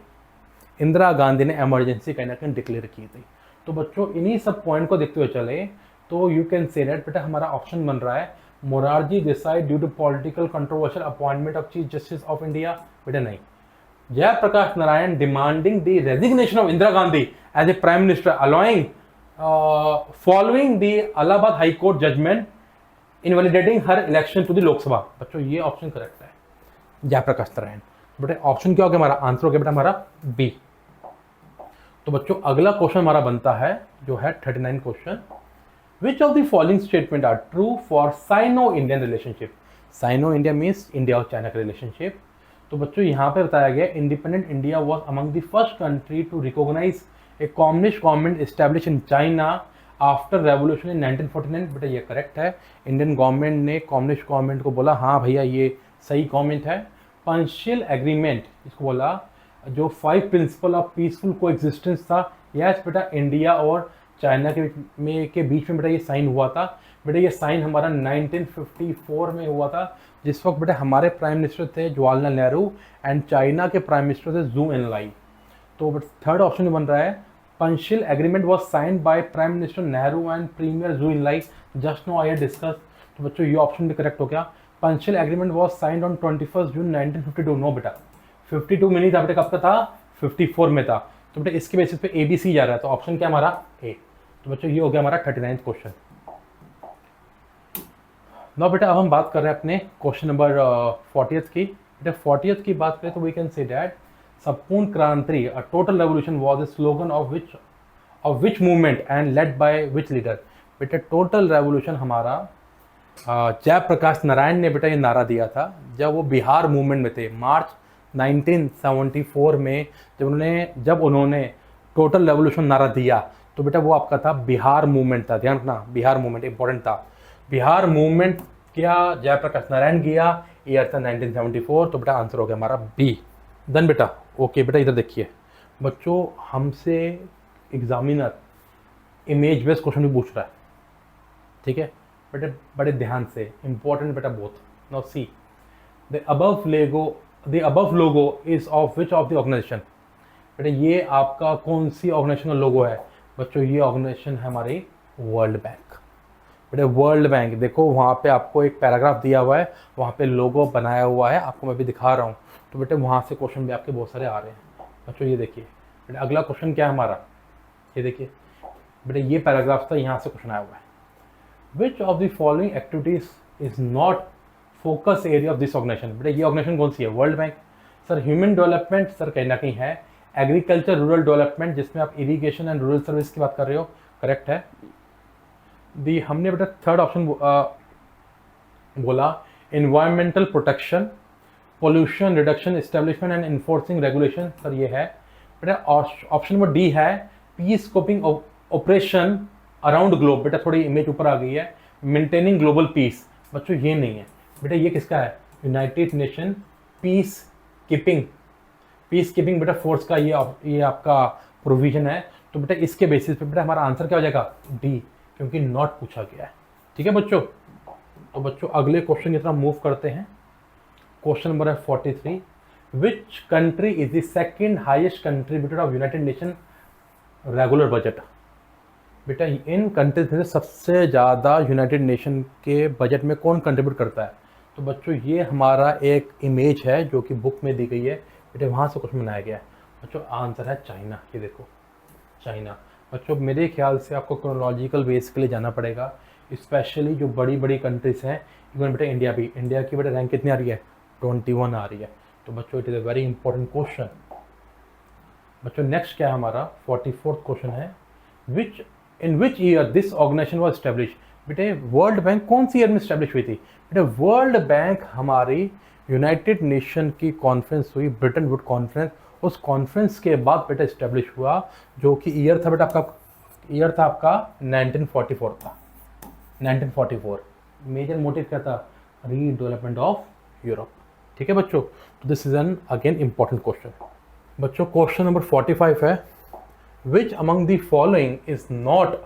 इंदिरा गांधी ने इमरजेंसी कहीं ना कहीं डिक्लेयर की थी। तो बच्चों इन्हीं सब पॉइंट को देखते हुए चले तो यू कैन से दैट बेटा हमारा ऑप्शन बन रहा है Morarji Desai due to political controversial appointment of chief justice of India. बेटा नहीं, Jayaprakash Narayan demanding the resignation of Indira Gandhi as a prime minister allowing following the Allahabad high court judgement invalidating her election to the Lok Sabha. बच्चों ये option correct है, जयप्रकाश नारायण। बेटा option क्या हो गया हमारा? आंसर हो गया बेटा हमारा बी। तो बच्चों अगला क्वेश्चन हमारा बनता है जो है 39 question, Which of the following statement are true for Sino-Indian relationship? Sino-India means India और China का relationship। तो बच्चों यहाँ पे बताया गया independent India was among the first country to recognize a communist government established in China after revolution in 1949। बेटा ये करेक्ट है, इंडियन गवर्नमेंट ने कम्युनिस्ट गवर्नमेंट को बोला हाँ भैया ये सही गवर्नमेंट है। पंशियल एग्रीमेंट इसको बोला, जो 5 प्रिंसिपल ऑफ पीसफुल को एग्जिस्टेंस था, यस बेटा इंडिया और चाइना के बीच में बेटा ये साइन हुआ था। बेटा ये साइन हमारा 1954 में हुआ था, जिस वक्त बेटा हमारे प्राइम मिनिस्टर थे जवाहरलाल नेहरू एंड चाइना के प्राइम मिनिस्टर थे जू एनलाई। तो थर्ड ऑप्शन बन रहा है Panchsheel agreement was signed by prime minister Nehru and premier Zhou Enlai, just now I discuss. तो बच्चों ये ऑप्शन भी करेक्ट हो गया, Panchsheel agreement was signed on 21 June 1952। No बेटा 52 में नहीं था बेटा, कब का था? 54 में था। तो बेटा इसके बेसिस पे ABC जा रहा है, तो ऑप्शन क्या हमारा? ए। तो बच्चों ये हो गया हमारा 39 क्वेश्चन। नाउ बेटा अब हम बात कर रहे हैं अपने क्वेश्चन नंबर 40th की। बेटा 40th की बात करें तो वी कैन से दैट संपूर्ण क्रांति a total revolution was the slogan of which movement and led by which leader. बेटा टोटल रेवोल्यूशन हमारा जयप्रकाश नारायण ने बेटा ये नारा दिया था जब वो बिहार मूवमेंट में थे मार्च 1974 में। जब उन्होंने टोटल रेवोल्यूशन नारा दिया तो बेटा वो आपका था बिहार मूवमेंट था, ध्यान रखना बिहार मूवमेंट इंपॉर्टेंट था। बिहार मूवमेंट क्या जयप्रकाश नारायण किया, ईयर था 1974। तो बेटा आंसर हो गया हमारा बी। देन बेटा ओके बेटा इधर देखिए बच्चों, हमसे एग्जामिनर इमेज बेस्ड क्वेश्चन भी पूछ रहा है, ठीक है बेटा बड़े ध्यान से, इंपॉर्टेंट बेटा both. Now see the above logo is of which of the organisation. बेटा ये आपका कौन सी ऑर्गेनाइजेशन का लोगो है? बच्चों ये ऑर्गेनाइजेशन है हमारी वर्ल्ड बैंक। बेटे वर्ल्ड बैंक देखो, वहाँ पे आपको एक पैराग्राफ दिया हुआ है, वहाँ पे लोगो बनाया हुआ है, आपको मैं भी दिखा रहा हूँ। तो बेटे वहाँ से क्वेश्चन भी आपके बहुत सारे आ रहे हैं। बच्चों ये देखिए, बेटे अगला क्वेश्चन क्या है हमारा, ये देखिए बेटे ये पैराग्राफ था, यहाँ से क्वेश्चन आया हुआ है। Which of the following activities is not focus area of this organisation. बेटे ये ऑर्गेनाइजेशन कौन सी है, World Bank. Sir human development, sir कहीं ना कहीं है। एग्रीकल्चर रूरल डेवलपमेंट, जिसमें आप इरीगेशन एंड रूरल सर्विस की बात कर रहे हो, करेक्ट है। दी हमने बेटा थर्ड ऑप्शन बोला environmental protection, pollution reduction, establishment and enforcing regulation, sir ये है। बेटा ऑप्शन नंबर डी है peace coping operation around globe. बेटा थोड़ी इमेज ऊपर आ गई है, मेंटेनिंग ग्लोबल पीस। बच्चों ये नहीं है बेटा, ये किसका है, United nation peace keeping. Peace keeping बेटा फोर्स का ये आपका प्रोविजन है। तो बेटा इसके बेसिस पे बेटा हमारा आंसर क्या हो जाएगा, डी, क्योंकि नॉट पूछा गया है। ठीक है बच्चों, तो बच्चों अगले क्वेश्चन की तरफ मूव करते हैं। क्वेश्चन नंबर है 43, which country is the second highest contributor of united nation regular budget. बेटा इन कंट्रीज में से सबसे ज़्यादा यूनाइटेड नेशन के बजट में कौन कंट्रीब्यूट करता है। तो बच्चों ये हमारा एक इमेज है जो कि बुक में दी गई है, बेटे वहाँ से क्वेश्चन बनाया गया है। बच्चों आंसर है चाइना। ये देखो चाइना। बच्चों मेरे ख्याल से आपको क्रोनोलॉजिकल बेस के लिए जाना पड़ेगा, स्पेशली जो बड़ी बड़ी कंट्रीज हैं। इवन बेटा इंडिया भी, इंडिया की बेटा रैंक कितनी आ रही है, 21 आ रही है। तो बच्चों it is a very important question. बच्चों नेक्स्ट क्या है हमारा 44th क्वेश्चन है, in which year this organisation was established. बेटे वर्ल्ड बैंक कौन सी ईयर में स्टैब्लिश हुई थी। बेटे वर्ल्ड बैंक हमारी यूनाइटेड नेशन की कॉन्फ्रेंस हुई, ब्रिटेन वुड कॉन्फ्रेंस। उस कॉन्फ्रेंस के बाद बेटा स्टैब्लिश हुआ, जो कि ईयर था बेटा आपका, ईयर था आपका 1944 का। 1944 मेजर मोटिव क्या था, रीडेवलपमेंट ऑफ यूरोप। ठीक है बच्चों, तो this is an again important question. बच्चों क्वेश्चन नंबर 45 है, which among the following is not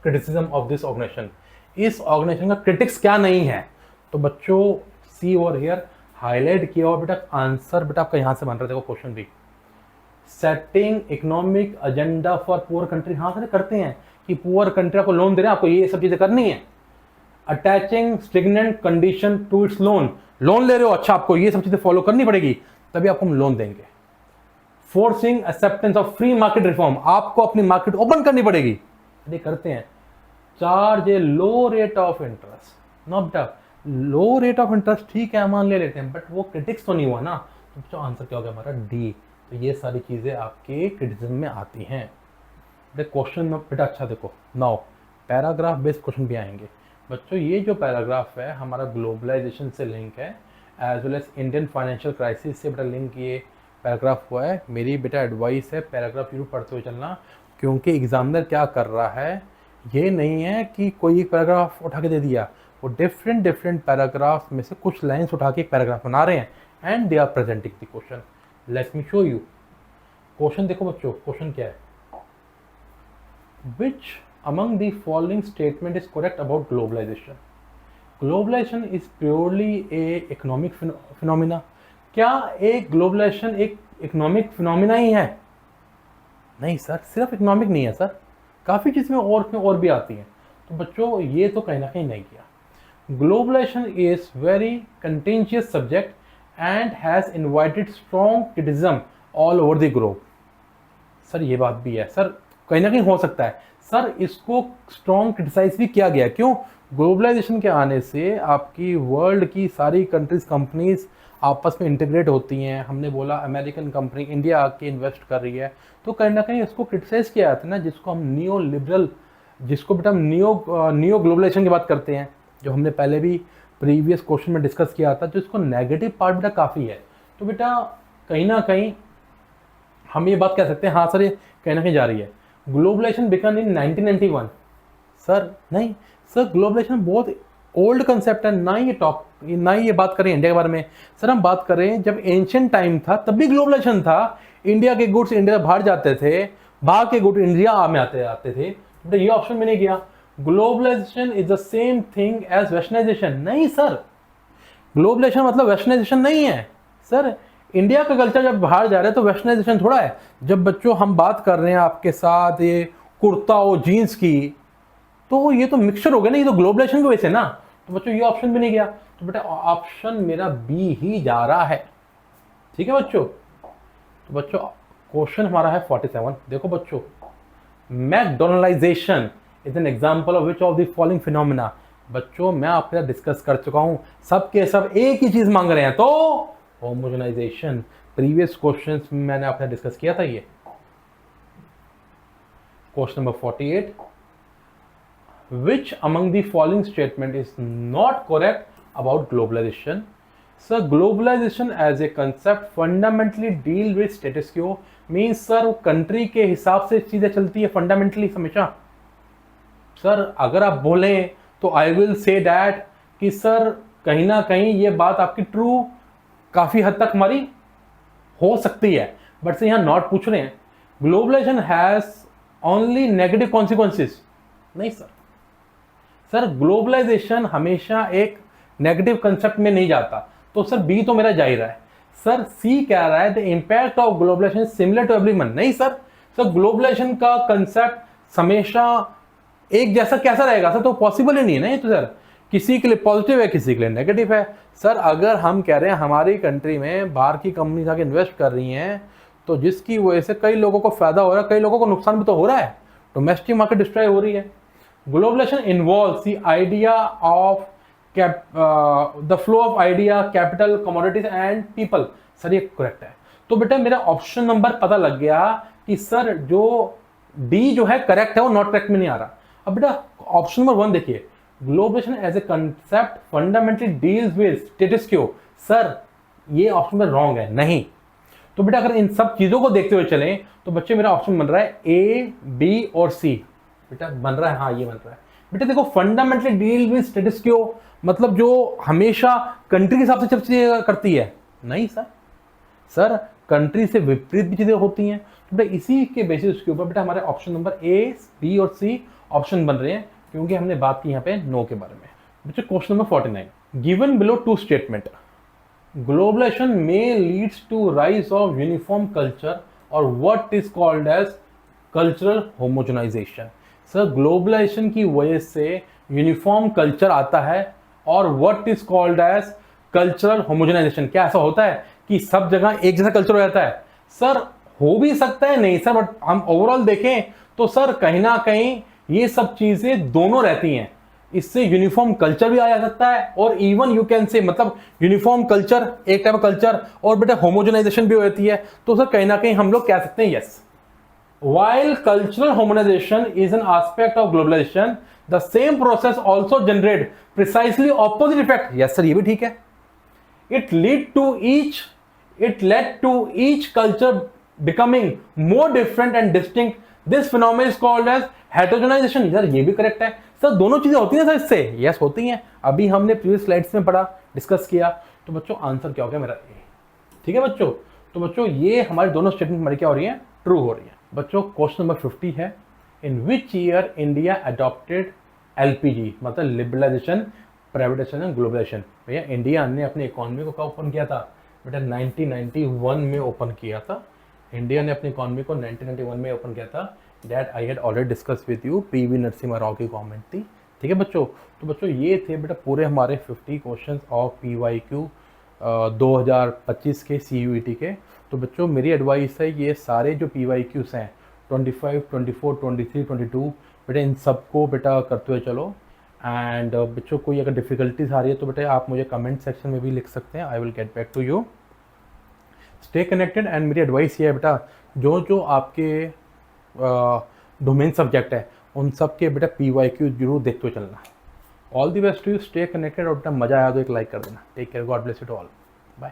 criticism of this organisation. इस ऑर्गेनाइजेशन का क्रिटिक्स क्या नहीं है। तो बच्चों सी ओवर हियर हाईलाइट किया हुआ बेटा आंसर बेटा आपका यहाँ से बन रहा है, देखो क्वेश्चन भी। Setting economic agenda for poor country, हाँ सर करते हैं कि पुअर कंट्री को लोन दे रहे हैं, आपको ये सब चीजें करनी है। Attaching stringent condition to its loan, loan ले रहे हो, अच्छा आपको ये सब चीजें फॉलो करनी पड़ेगी तभी आपको हम लोन देंगे। Forcing acceptance of free market reform, आपको अपनी मार्केट ओपन करनी पड़ेगी, ये करते हैं। Charge a low rate of interest, no बेटा लो रेट ऑफ इंटरेस्ट ठीक है मान ले लेते हैं, बट वो क्रिटिक्स तो नहीं हुआ ना। तो बच्चों आंसर क्या हो गया हमारा, डी। तो ये सारी चीजें आपके क्रिटिसिज्म में आती हैं। क्वेश्चन में बेटा अच्छा देखो, नाउ पैराग्राफ बेस्ड क्वेश्चन भी आएंगे। बच्चों ये जो पैराग्राफ है हमारा ग्लोबलाइजेशन से लिंक है, as well as Indian financial crisis से बेटा लिंक ये पैराग्राफ हुआ है। मेरी बेटा एडवाइस है पैराग्राफ जरूर पढ़ते हुए चलना, क्योंकि एग्जामिनर क्या कर रहा है, ये नहीं है कि कोई एक पैराग्राफ उठा के दे दिया, वो डिफरेंट पैराग्राफ में से कुछ लाइन्स उठा के एक पैराग्राफ बना रहे हैं and they are presenting the question. Let me show you question. देखो बच्चों क्वेश्चन क्या है, which among the following statement is correct about globalisation. Globalisation is purely a economic phenomena. क्या एक ग्लोबलाइजेशन एक इकोनॉमिक फिनोमिना ही है? नहीं सर, सिर्फ इकोनॉमिक नहीं है सर, काफ़ी चीज़ में और भी आती हैं। तो बच्चों ये तो कहीं ना कहीं नहीं किया। Globalisation is very contentious subject and has invited strong criticism all over the globe. Sir ये बात भी है सर, कहीं ना कहीं हो सकता है सर, इसको स्ट्रॉन्ग क्रिटिसाइज भी किया गया। क्यों? ग्लोबलाइजेशन के आने से आपकी वर्ल्ड की सारी कंट्रीज कंपनीज आपस में इंटीग्रेट होती हैं। हमने बोला अमेरिकन कंपनी इंडिया आके इन्वेस्ट कर रही है, तो कहीं ना कहीं इसको क्रिटिसाइज किया जाता है ना, जिसको हम नियो लिबरल, जिसको बेटा हम नियो ग्लोबलाइजेशन की बात करते हैं, जो हमने पहले भी प्रीवियस क्वेश्चन में डिस्कस किया था, जिसको नेगेटिव पार्ट बेटा काफ़ी है। तो बेटा कहीं ना कहीं हम ये बात कह सकते हैं, हाँ सर ये कहीं ना कहीं जा रही है। ग्लोबलाइजेशन बिगन इन 1991। सर नहीं सर, ग्लोबलाइजेशन बहुत ओल्ड कंसेप्ट है, ना ही ये बात करें इंडिया के बारे में। सर हम बात करें जब एंशिएंट टाइम था तब भी ग्लोबलाइजेशन था। इंडिया के गुड्स इंडिया से बाहर जाते थे, बाहर के गुड्स इंडिया में आते थे। तो ये ऑप्शन में नहीं किया। Globalisation is the same thing as westernisation. नहीं सर, ग्लोबलाइजेशन मतलब वेस्टर्नाइजेशन नहीं है सर। इंडिया का कल्चर जब बाहर जा रहा है तो वेस्टर्नाइजेशन थोड़ा है। जब बच्चों हम बात कर रहे हैं आपके साथ ये कुर्ता और जीन्स की, तो ये तो मिक्सचर हो गया ना, ये तो ग्लोबलाइजेशन की वजह से ना। तो बच्चों ये ऑप्शन भी नहीं गया, तो बेटा ऑप्शन मेरा बी ही जा रहा है। ठीक है बच्चों। तो बच्चों क्वेश्चन हमारा है 47। देखो बच्चों, McDonaldisation is an example of which of the following phenomena. बच्चों मैं आपके साथ डिस्कस कर चुका हूं, सब के सब एक ही चीज मांग रहे हैं, तो होमोजेनाइजेशन। प्रीवियस क्वेश्चंस में मैंने आपके साथ डिस्कस किया था ये। Question number 48, which among the following statement is not correct about globalization? Sir, globalization as a concept fundamentally deal with status quo, means sir country के हिसाब से चीजें चलती है फंडामेंटली हमेशा। सर अगर आप बोलें तो आई विल से डैट कि सर कहीं ना कहीं ये बात आपकी ट्रू काफी हद तक हमारी हो सकती है, बट से यहां नॉट पूछ रहे हैं globalisation has only negative consequences. नहीं सर, सर ग्लोबलाइजेशन हमेशा एक नेगेटिव कंसेप्ट में नहीं जाता, तो सर बी तो मेरा जा ही रहा है। सर सी कह रहा है the impact of globalisation similar to everyone. नहीं सर, सर ग्लोबलाइजेशन का कंसेप्ट हमेशा एक जैसा कैसा रहेगा सर, तो पॉसिबल ही नहीं है ना ये तो सर। किसी के लिए पॉजिटिव है, किसी के लिए नेगेटिव है। सर अगर हम कह रहे हैं हमारी कंट्री में बाहर की कंपनी आके इन्वेस्ट कर रही हैं, तो जिसकी वजह से कई लोगों को फायदा हो रहा है, कई लोगों को नुकसान भी तो हो रहा है, डोमेस्टिक मार्केट डिस्ट्रॉय हो रही है। Globalization involves the idea of the flow of idea, capital, commodities and people। Sir ये करेक्ट है। तो बेटा मेरा ऑप्शन नंबर पता लग गया कि सर जो डी जो है करेक्ट है, वो नॉट करेक्ट में नहीं आ रहा। अब बेटा ऑप्शन नंबर 1 देखिए, globalisation as a concept fundamentally deals with status quo. Sir ये ऑप्शन में रॉन्ग है, नहीं। तो बेटा अगर इन सब चीजों को देखते हुए चलें तो बच्चे मेरा ऑप्शन बन रहा है ए, बी और सी। बेटा बन रहा है, हाँ ये बन रहा है। बेटा देखो फंडामेंटली डील विद स्टेटस क्वो मतलब जो हमेशा कंट्री के हिसाब से चीजें करती है। नहीं सर, सर कंट्री से विपरीत भी चीजें होती हैं। तो बेटा इसी के बेसिस के ऊपर बेटा हमारे ऑप्शन नंबर ए, बी और सी ऑप्शन बन रहे हैं, क्योंकि हमने बात की यहाँ पे नो के बारे में। बच्चे question number 49, given below two statement globalisation में leads to rise of uniform culture और what is called as cultural homogenisation. Sir globalisation की वजह से यूनिफॉर्म कल्चर आता है और what is called as cultural homogenisation. क्या ऐसा होता है कि सब जगह एक जैसा कल्चर हो जाता है? सर हो भी सकता है, नहीं सर, बट हम ओवरऑल देखें तो सर कहीं ना कहीं ये सब चीजें दोनों रहती हैं। इससे यूनिफॉर्म कल्चर भी आ जा सकता है और इवन यू कैन से मतलब यूनिफॉर्म कल्चर एक टाइप कल्चर और बेटा होमोजेनाइजेशन भी होती है। तो सर कहीं ना कहीं हम लोग कह सकते हैं yes. While cultural harmonization is an aspect of globalization, the same process also generate precisely opposite effect। Yes sir, ये भी ठीक है। It led to each culture becoming more different and distinct। This phenomenon is called as heterogenization। यार ये भी correct है sir, दोनों चीजें होती हैं सर इससे। यस होती हैं, अभी हमने प्रीवियस स्लाइड्स में पढ़ा, डिस्कस किया। तो बच्चों आंसर क्या हो गया मेरा ए। ठीक है बच्चों, तो बच्चों ये हमारी दोनों स्टेटमेंट हमारी क्या हो रही है, ट्रू हो रही है। बच्चों क्वेश्चन नंबर 50 है, in which year India adopted LPG मतलब लिबरलाइजेशन, प्राइवेटाइजेशन एंड ग्लोबलाइजेशन। भैया इंडिया ने अपनी इकोनॉमी को कब ओपन किया था? बेटा 1991 में ओपन किया था। इंडिया ने अपनी इकोनॉमी को 1991 में ओपन किया था। That I had already discuss with you, PV Narasimha Rao की गवर्नमेंट थी। ठीक है बच्चों, तो बच्चों ये थे बेटा पूरे हमारे 50 क्वेश्चन ऑफ PYQ 2025 के CUET के। तो बच्चों मेरी एडवाइस है ये सारे जो PYQs हैं 25, 24, 23, 22 बेटा इन सबको बेटा करते हुए चलो। एंड बच्चों कोई अगर डिफ़िकल्टीज आ रही है तो बेटा आप मुझे कमेंट सेक्शन में भी लिख सकते हैं, I will get back to you. Stay connected. And मेरी एडवाइस ये है बेटा जो जो आपके डोमेन सब्जेक्ट है उन सब के बेटा PYQ जरूर देखते हुए चलना। All the best to you, stay connected और बेटा मज़ा आया तो एक लाइक कर देना। Take care, God bless you to all, bye.